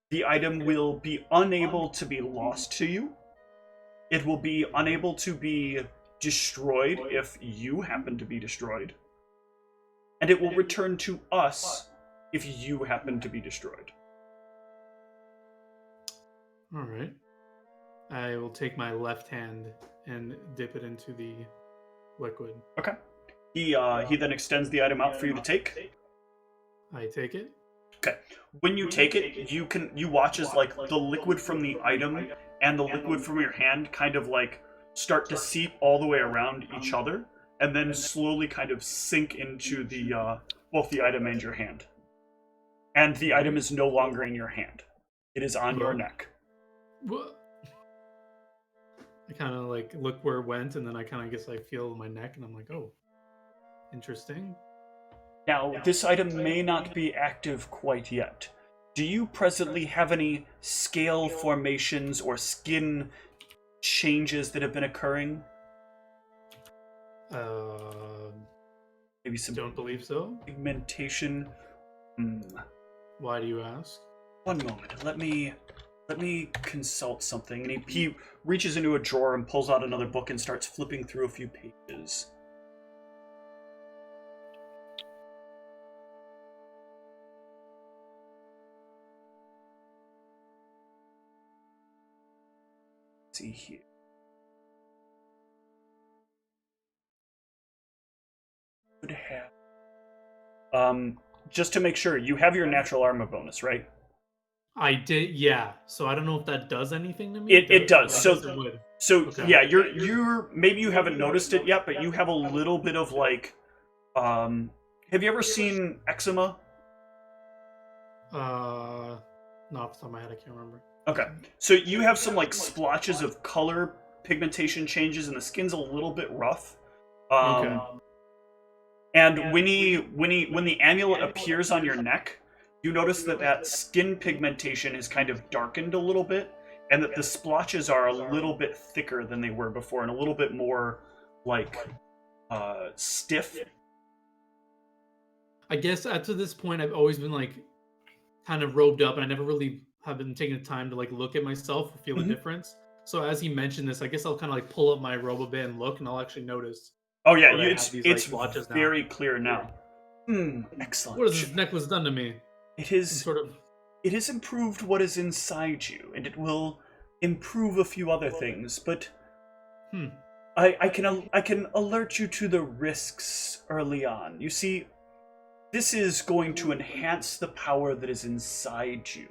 Speaker 1: The item will be unable to be lost to you. It will be unable to be destroyed if you happen to be destroyed. And it will return to us if you happen to be destroyed.
Speaker 3: All right. I will take my left hand and dip it into the liquid.
Speaker 1: Okay. He then extends the item out for you to take.
Speaker 3: I take it.
Speaker 1: Okay. When you take it, you watch as like the liquid from the item and the liquid from your hand kind of like start to seep all the way around each other, and then slowly kind of sink into the both the item and your hand. And the item is no longer in your hand. It is on your neck.
Speaker 3: What? I kind of like look where it went, and then I kind of guess I feel my neck, and I'm like, oh, interesting.
Speaker 1: Now, this item may not be active quite yet. Do you presently have any scale formations or skin changes that have been occurring? Maybe some.
Speaker 3: Don't believe so.
Speaker 1: Pigmentation.
Speaker 3: Why do you ask?
Speaker 1: One moment. Let me consult something. And he reaches into a drawer and pulls out another book and starts flipping through a few pages. Let's see here. Would have. Just to make sure, you have your natural armor bonus, right?
Speaker 3: I did, yeah. So I don't know if that does anything to me.
Speaker 1: It does. So
Speaker 3: Okay.
Speaker 1: yeah, you're maybe you haven't noticed it yet, but you have a little bit of like, have you ever seen eczema?
Speaker 3: Not off the top of my head, I can't remember.
Speaker 1: Okay, so you have some like splotches of color pigmentation changes, and the skin's a little bit rough.
Speaker 3: Okay.
Speaker 1: And when the amulet appears on your neck, you notice that skin pigmentation is kind of darkened a little bit, and that the splotches are a little bit thicker than they were before, and a little bit more like stiff.
Speaker 3: I guess up to this point, I've always been like kind of robed up, and I never really have been taking the time to like look at myself or feel the difference. So as he mentioned this, I guess I'll kind of like pull up my robe a bit and look, and I'll actually notice.
Speaker 1: Oh yeah,
Speaker 3: that I
Speaker 1: it's
Speaker 3: have these,
Speaker 1: it's
Speaker 3: splotches now.
Speaker 1: very clear now. Excellent.
Speaker 3: What has this necklace done to me?
Speaker 1: It is
Speaker 3: Sort of.
Speaker 1: It has improved what is inside you, and it will improve a few other things. But I can alert you to the risks early on. You see, this is going to enhance the power that is inside you.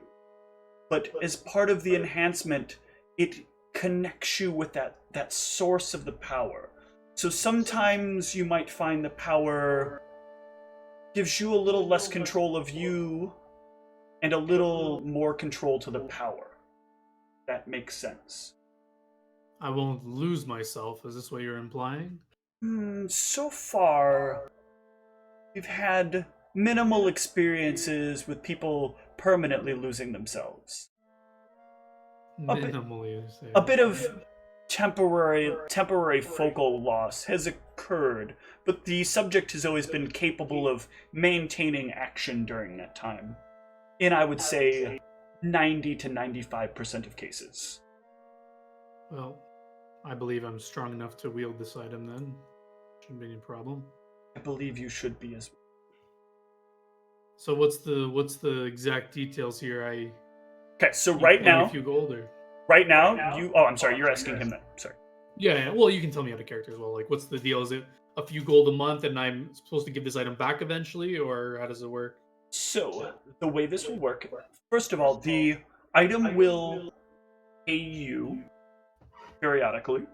Speaker 1: But as part of the enhancement, it connects you with that source of the power. So sometimes you might find the power gives you a little less control of you and a little more control to the power. That makes sense.
Speaker 3: I won't lose myself. Is this what you're implying?
Speaker 1: So far, we've had minimal experiences with people permanently losing themselves.
Speaker 3: Minimally, you say.
Speaker 1: A bit of temporary focal loss has occurred, but the subject has always been capable of maintaining action during that time. In, I would say, 90 to 95% of cases.
Speaker 3: Well, I believe I'm strong enough to wield this item then. Shouldn't be any problem.
Speaker 1: I believe you should be as well.
Speaker 3: So what's the exact details here?
Speaker 1: Okay, so right now,
Speaker 3: a few gold or...
Speaker 1: Right now, you... Oh, I'm sorry, you're asking him that. Sorry.
Speaker 3: Yeah, well, you can tell me out of character as well. Like, what's the deal? Is it a few gold a month and I'm supposed to give this item back eventually, or how does it work?
Speaker 1: So, the way this will work, first of all, the item will pay you periodically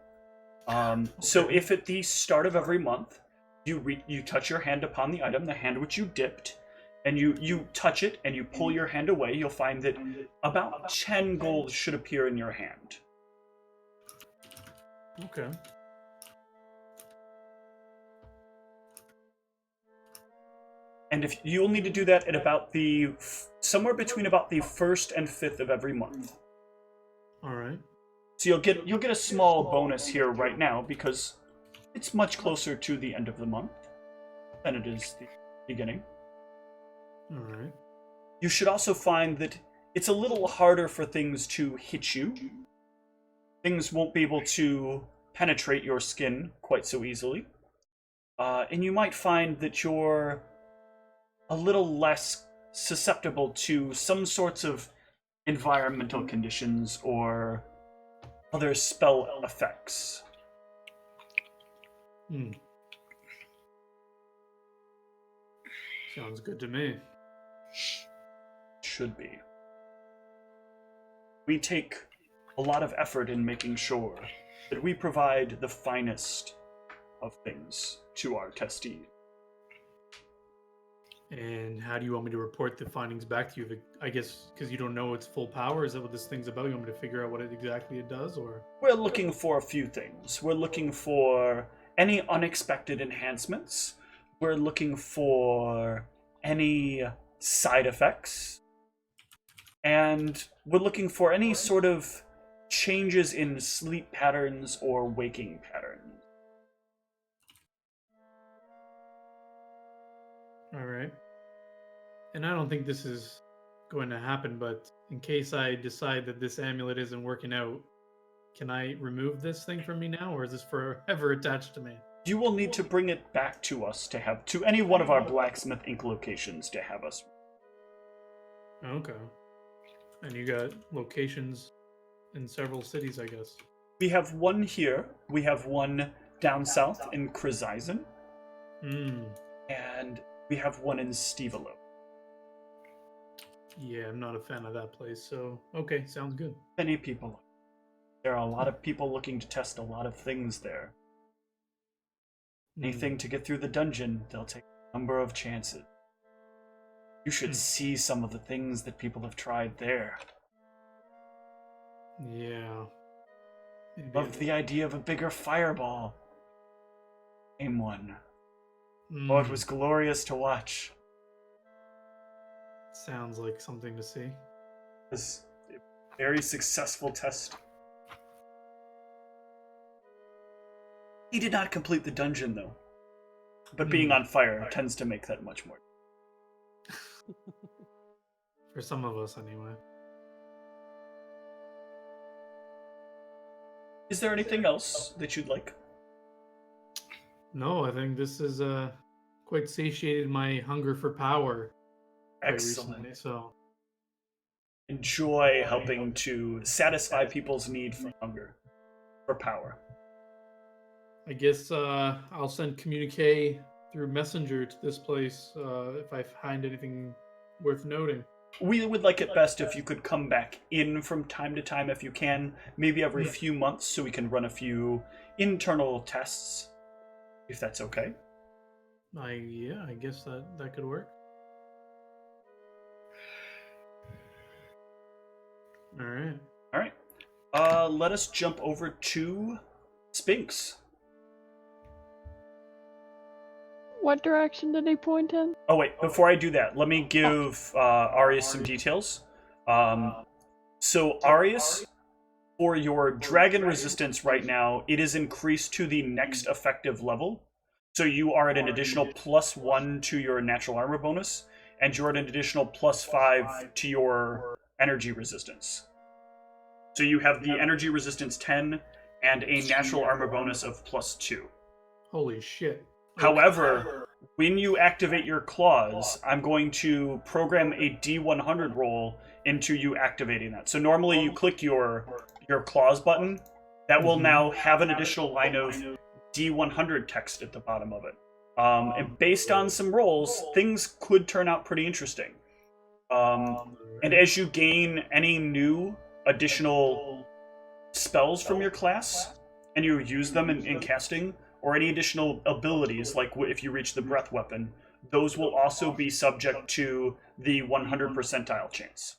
Speaker 1: So if at the start of every month you touch your hand upon the item, the hand which you dipped, and you touch it and you pull your hand away, you'll find that about 10 gold should appear in your hand.
Speaker 3: Okay.
Speaker 1: And if you'll need to do that at about somewhere between about the 1st and 5th of every month.
Speaker 3: All right.
Speaker 1: So you'll get a small bonus here right now because it's much closer to the end of the month than it is the beginning.
Speaker 3: All right.
Speaker 1: You should also find that it's a little harder for things to hit you. Things won't be able to penetrate your skin quite so easily. And you might find that you're a little less susceptible to some sorts of environmental conditions or other spell effects.
Speaker 3: Sounds good to me.
Speaker 1: Should be. We take a lot of effort in making sure that we provide the finest of things to our testees.
Speaker 3: And how do you want me to report the findings back to you? I guess because you don't know its full power. Is that what this thing's about? You want me to figure out what exactly it does, or?
Speaker 1: We're looking for a few things. We're looking for any unexpected enhancements. We're looking for any side effects. And we're looking for any sort of changes in sleep patterns or waking patterns.
Speaker 3: All right. And I don't think this is going to happen, but in case I decide that this amulet isn't working out, can I remove this thing from me now, or is this forever attached to me?
Speaker 1: You will need to bring it back to us to any one of our Blacksmith Inc. locations to have us.
Speaker 3: Okay. And you got locations in several cities, I guess.
Speaker 1: We have one here. We have one down south in Chrysizen. And we have one in Stevelo.
Speaker 3: Yeah, I'm not a fan of that place, so okay, sounds good.
Speaker 1: Many people. There are a lot of people looking to test a lot of things there. Anything to get through the dungeon, they'll take a number of chances. You should see some of the things that people have tried there.
Speaker 3: Yeah.
Speaker 1: Love the idea of a bigger fireball. Same one. Oh, it was glorious to watch.
Speaker 3: Sounds like something to see.
Speaker 1: It was a very successful test. He did not complete the dungeon, though. But being on fire tends to make that much more.
Speaker 3: For some of us, anyway.
Speaker 1: Is there anything else that you'd like?
Speaker 3: No, I think this is quite satiated my hunger for power.
Speaker 1: Excellent.
Speaker 3: Recently, so
Speaker 1: Enjoy helping to satisfy people's need for hunger, for power.
Speaker 3: I guess I'll send communique through messenger to this place if I find anything worth noting.
Speaker 1: We would like it best if you could come back in from time to time if you can, maybe every few months, so we can run a few internal tests, if that's okay.
Speaker 3: Yeah, I guess that could work. All right.
Speaker 1: Let us jump over to Spinks.
Speaker 2: What direction did he point in?
Speaker 1: Oh wait, before I do that, let me give Arius some details. So Arius, for your dragon resistance right now, it is increased to the next effective level. So you are at an additional +1 to your natural armor bonus, and you're at an additional +5 to your energy resistance. So you have the energy resistance 10 and a natural armor bonus of +2.
Speaker 3: Holy shit.
Speaker 1: However, when you activate your claws, I'm going to program a D100 roll into you activating that. So normally you click your claws button. That will now have an additional line of D100 text at the bottom of it. And based on some rolls, things could turn out pretty interesting. And as you gain any new additional spells from your class, and you use them in casting, or any additional abilities, like if you reach the breath weapon, those will also be subject to the 100 percentile chance.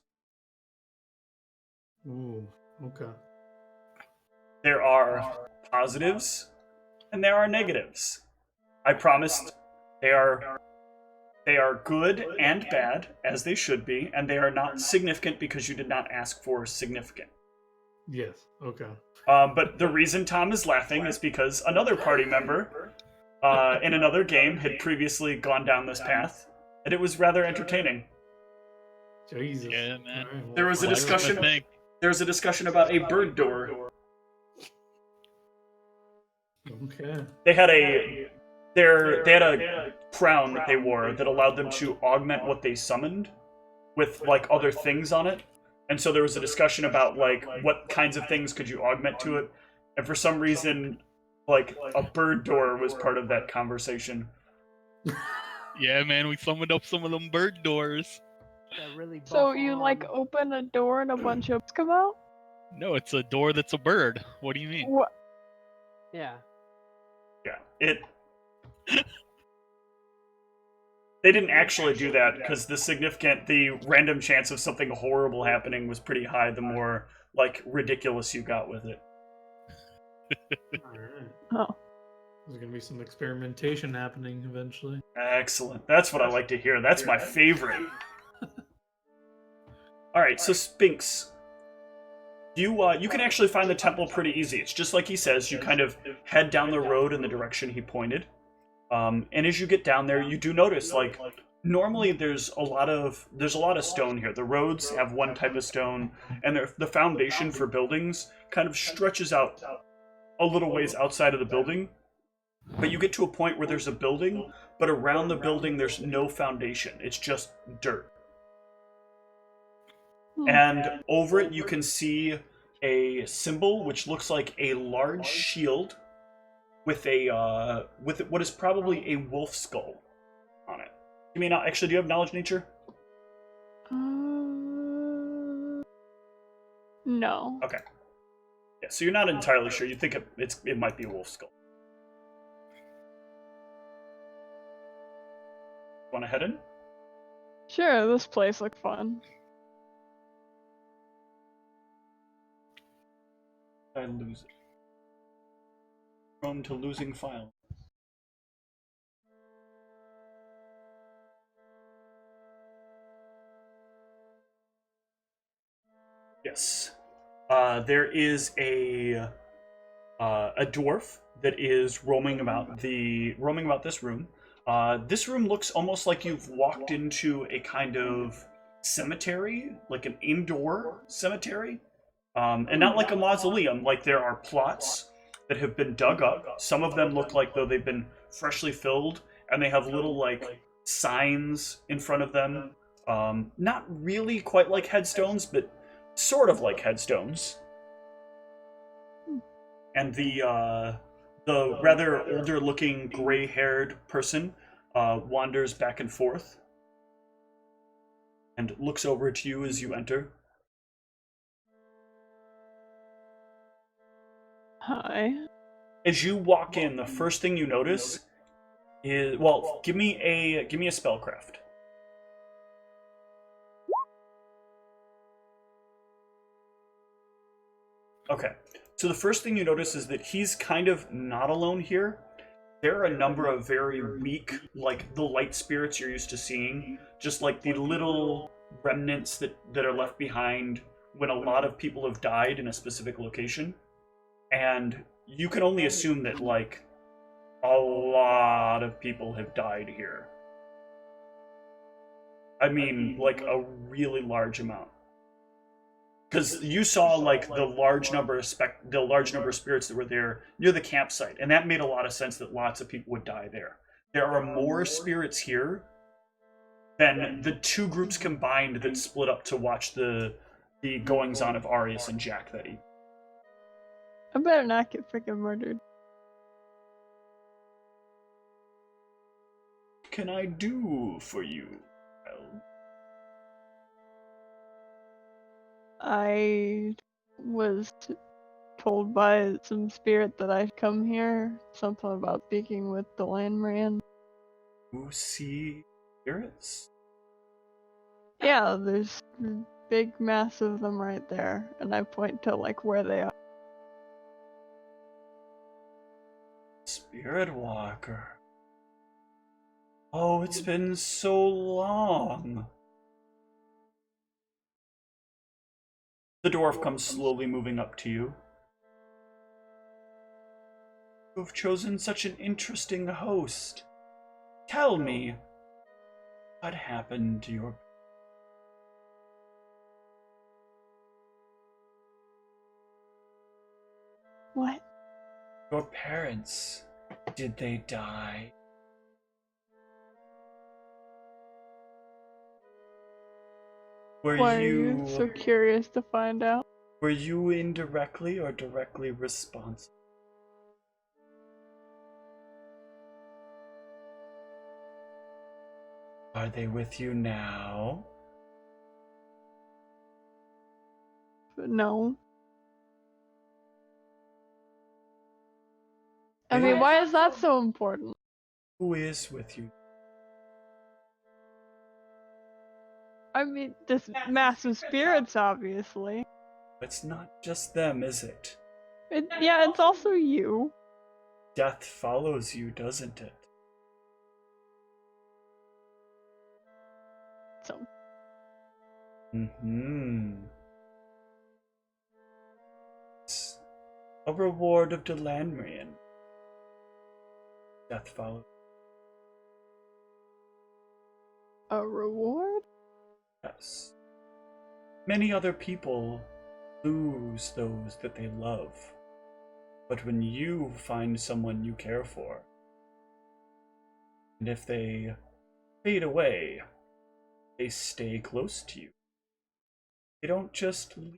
Speaker 3: Ooh, okay.
Speaker 1: There are positives and there are negatives. I promised they are good and bad, as they should be, and they are not significant because you did not ask for significant.
Speaker 3: Yes, okay.
Speaker 1: But the reason Tom is laughing is because another party member in another game had previously gone down this path, and it was rather entertaining.
Speaker 3: Jesus.
Speaker 4: Yeah, man.
Speaker 3: All right, well,
Speaker 1: There was a
Speaker 4: That's what I
Speaker 1: discussion.
Speaker 4: think.
Speaker 1: There was a discussion about a bird door.
Speaker 3: Okay.
Speaker 1: They had a crown that they wore that allowed them to augment what they summoned with like other things on it. And so there was a discussion about like what kinds of things could you augment to it. And for some reason, like a bird door was part of that conversation.
Speaker 4: Yeah, man, we summoned up some of them bird doors.
Speaker 6: That really
Speaker 2: So
Speaker 6: buff
Speaker 2: you like
Speaker 6: arm.
Speaker 2: open a door and a bunch of come out?
Speaker 4: No, it's a door that's a bird. What do you mean?
Speaker 2: What?
Speaker 6: Yeah.
Speaker 1: Yeah, they didn't actually do that because the random chance of something horrible happening was pretty high the more like ridiculous you got with it.
Speaker 3: All right.
Speaker 2: Oh.
Speaker 3: There's gonna be some experimentation happening eventually.
Speaker 1: Excellent. That's what I like to hear. That's my favorite. All right, so Spinks, you can actually find the temple pretty easy. It's just like he says. You kind of head down the road in the direction he pointed, and as you get down there, you do notice like normally there's a lot of stone here. The roads have one type of stone, and the foundation for buildings kind of stretches out a little ways outside of the building. But you get to a point where there's a building, but around the building there's no foundation. It's just dirt. And over it you can see a symbol which looks like a large shield with what is probably a wolf skull on it. You mean actually? Do you have knowledge nature?
Speaker 2: No.
Speaker 1: Okay. Yeah, so you're not entirely sure. You think it might be a wolf skull. Want to head in?
Speaker 2: Sure, this place looked fun.
Speaker 1: I lose it. Prone to losing file. Yes. There is a dwarf that is roaming about this room. This room looks almost like you've walked into a kind of cemetery, like an indoor cemetery. And not like a mausoleum, like there are plots that have been dug up. Some of them look like though they've been freshly filled, and they have little like signs in front of them. Not really quite like headstones, but sort of like headstones. And the rather older looking gray-haired person wanders back and forth and looks over at you as you enter.
Speaker 2: Hi.
Speaker 1: As you walk in, the first thing you notice is, well, give me a spellcraft. Okay. So the first thing you notice is that he's kind of not alone here. There are a number of very weak, like the light spirits you're used to seeing, just like the little remnants that are left behind when a lot of people have died in a specific location. And you can only assume that, like, a lot of people have died here. I mean, like, a really large amount. Because you saw, like, the large number of spirits that were there near the campsite, and that made a lot of sense that lots of people would die there. There are more spirits here than the two groups combined that split up to watch the goings-on of Arius and Jack that evening.
Speaker 2: I better not get freaking murdered.
Speaker 1: What can I do for you?
Speaker 2: I was told by some spirit that I come here. Something about speaking with the landman.
Speaker 1: You see spirits?
Speaker 2: Yeah, there's a big mass of them right there, and I point to like where they are.
Speaker 1: Spirit Walker. Oh, it's been so long. The dwarf comes slowly moving up to you. You have chosen such an interesting host. Tell me, what happened to your...
Speaker 2: What?
Speaker 1: Your parents? Did they die?
Speaker 2: Why are you so curious to find out?
Speaker 1: Were you indirectly or directly responsible? Are they with you now?
Speaker 2: No. I mean, why is that so important?
Speaker 1: Who is with you?
Speaker 2: I mean, this mass of spirits, obviously.
Speaker 1: It's not just them, is it?
Speaker 2: Yeah, it's also you.
Speaker 1: Death follows you, doesn't it?
Speaker 2: So,
Speaker 1: It's a reward of Delanrian. Death follows.
Speaker 2: a reward?
Speaker 1: Yes. Many other people lose those that they love. But when you find someone you care for, and if they fade away, they stay close to you. They don't just leave.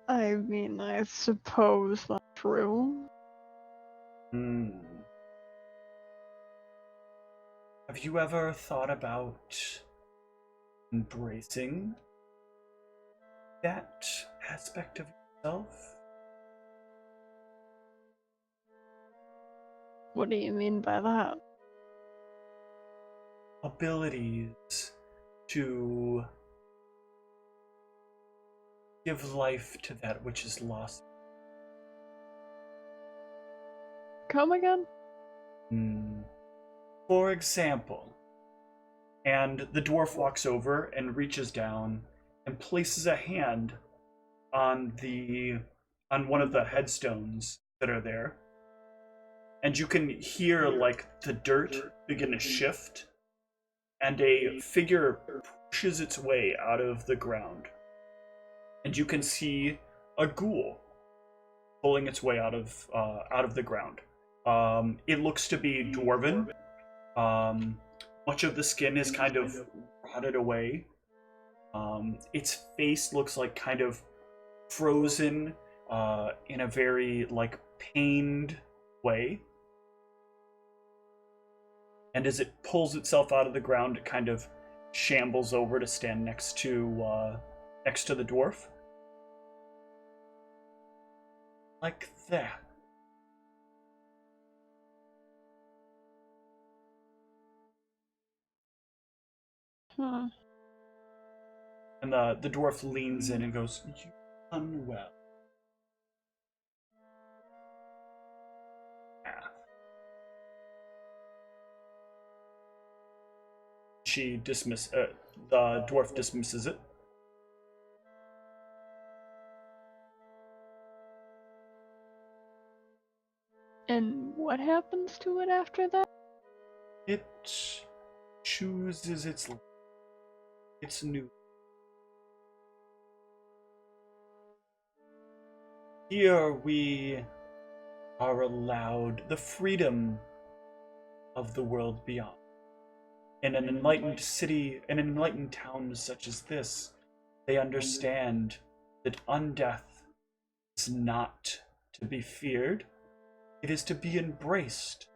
Speaker 2: I mean, I suppose that's true.
Speaker 1: Have you ever thought about embracing that aspect of yourself?
Speaker 2: What do you mean by that?
Speaker 1: Abilities to give life to that which is lost.
Speaker 2: Come again?
Speaker 1: For example, and the dwarf walks over and reaches down and places a hand on one of the headstones that are there. And you can hear like the dirt begin to shift, and a figure pushes its way out of the ground. And you can see a ghoul pulling its way out of the ground. It looks to be dwarven. Much of the skin is kind of rotted away. Its face looks like kind of frozen in a very like pained way. And as it pulls itself out of the ground, it kind of shambles over to stand next to the dwarf. Like that.
Speaker 2: Huh.
Speaker 1: And the dwarf leans in and goes, "You've done well." The dwarf dismisses it.
Speaker 2: And what happens to it after that?
Speaker 1: It chooses its new. Here we are allowed the freedom of the world beyond. In an enlightened city, in an enlightened town such as this, they understand that undeath is not to be feared. It is to be embraced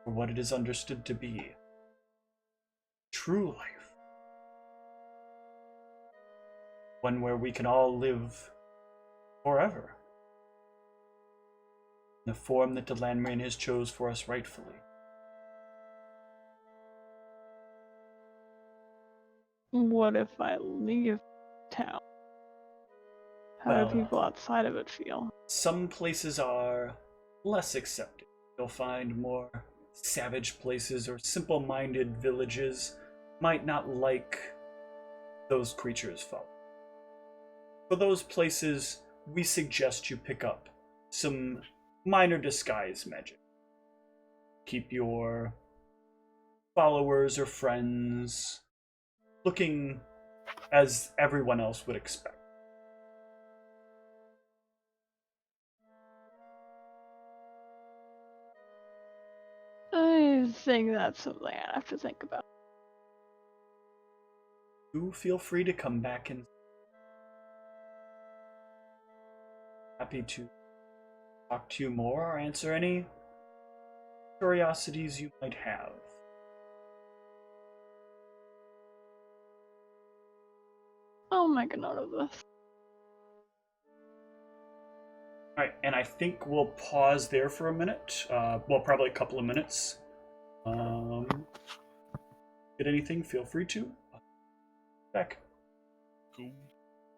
Speaker 1: for what it is understood to be. True life. one where we can all live forever. In the form that the Landmarine has chose for us rightfully.
Speaker 2: What if I leave town? How
Speaker 1: Well,
Speaker 2: do people outside of it feel?
Speaker 1: some places are less accepting. You'll find more savage places or simple-minded villages might not like those creatures follow. For those places, we suggest you pick up some minor disguise magic. Keep your followers or friends looking as everyone else would expect.
Speaker 2: I think that's something I have to think about.
Speaker 1: Do feel free to come back and happy to talk to you more or answer any curiosities you might have.
Speaker 2: I'll make a note of this.
Speaker 1: Alright, and I think we'll pause there for a minute. Well, probably a couple of minutes. Get anything, feel free to. Back.
Speaker 4: Cool.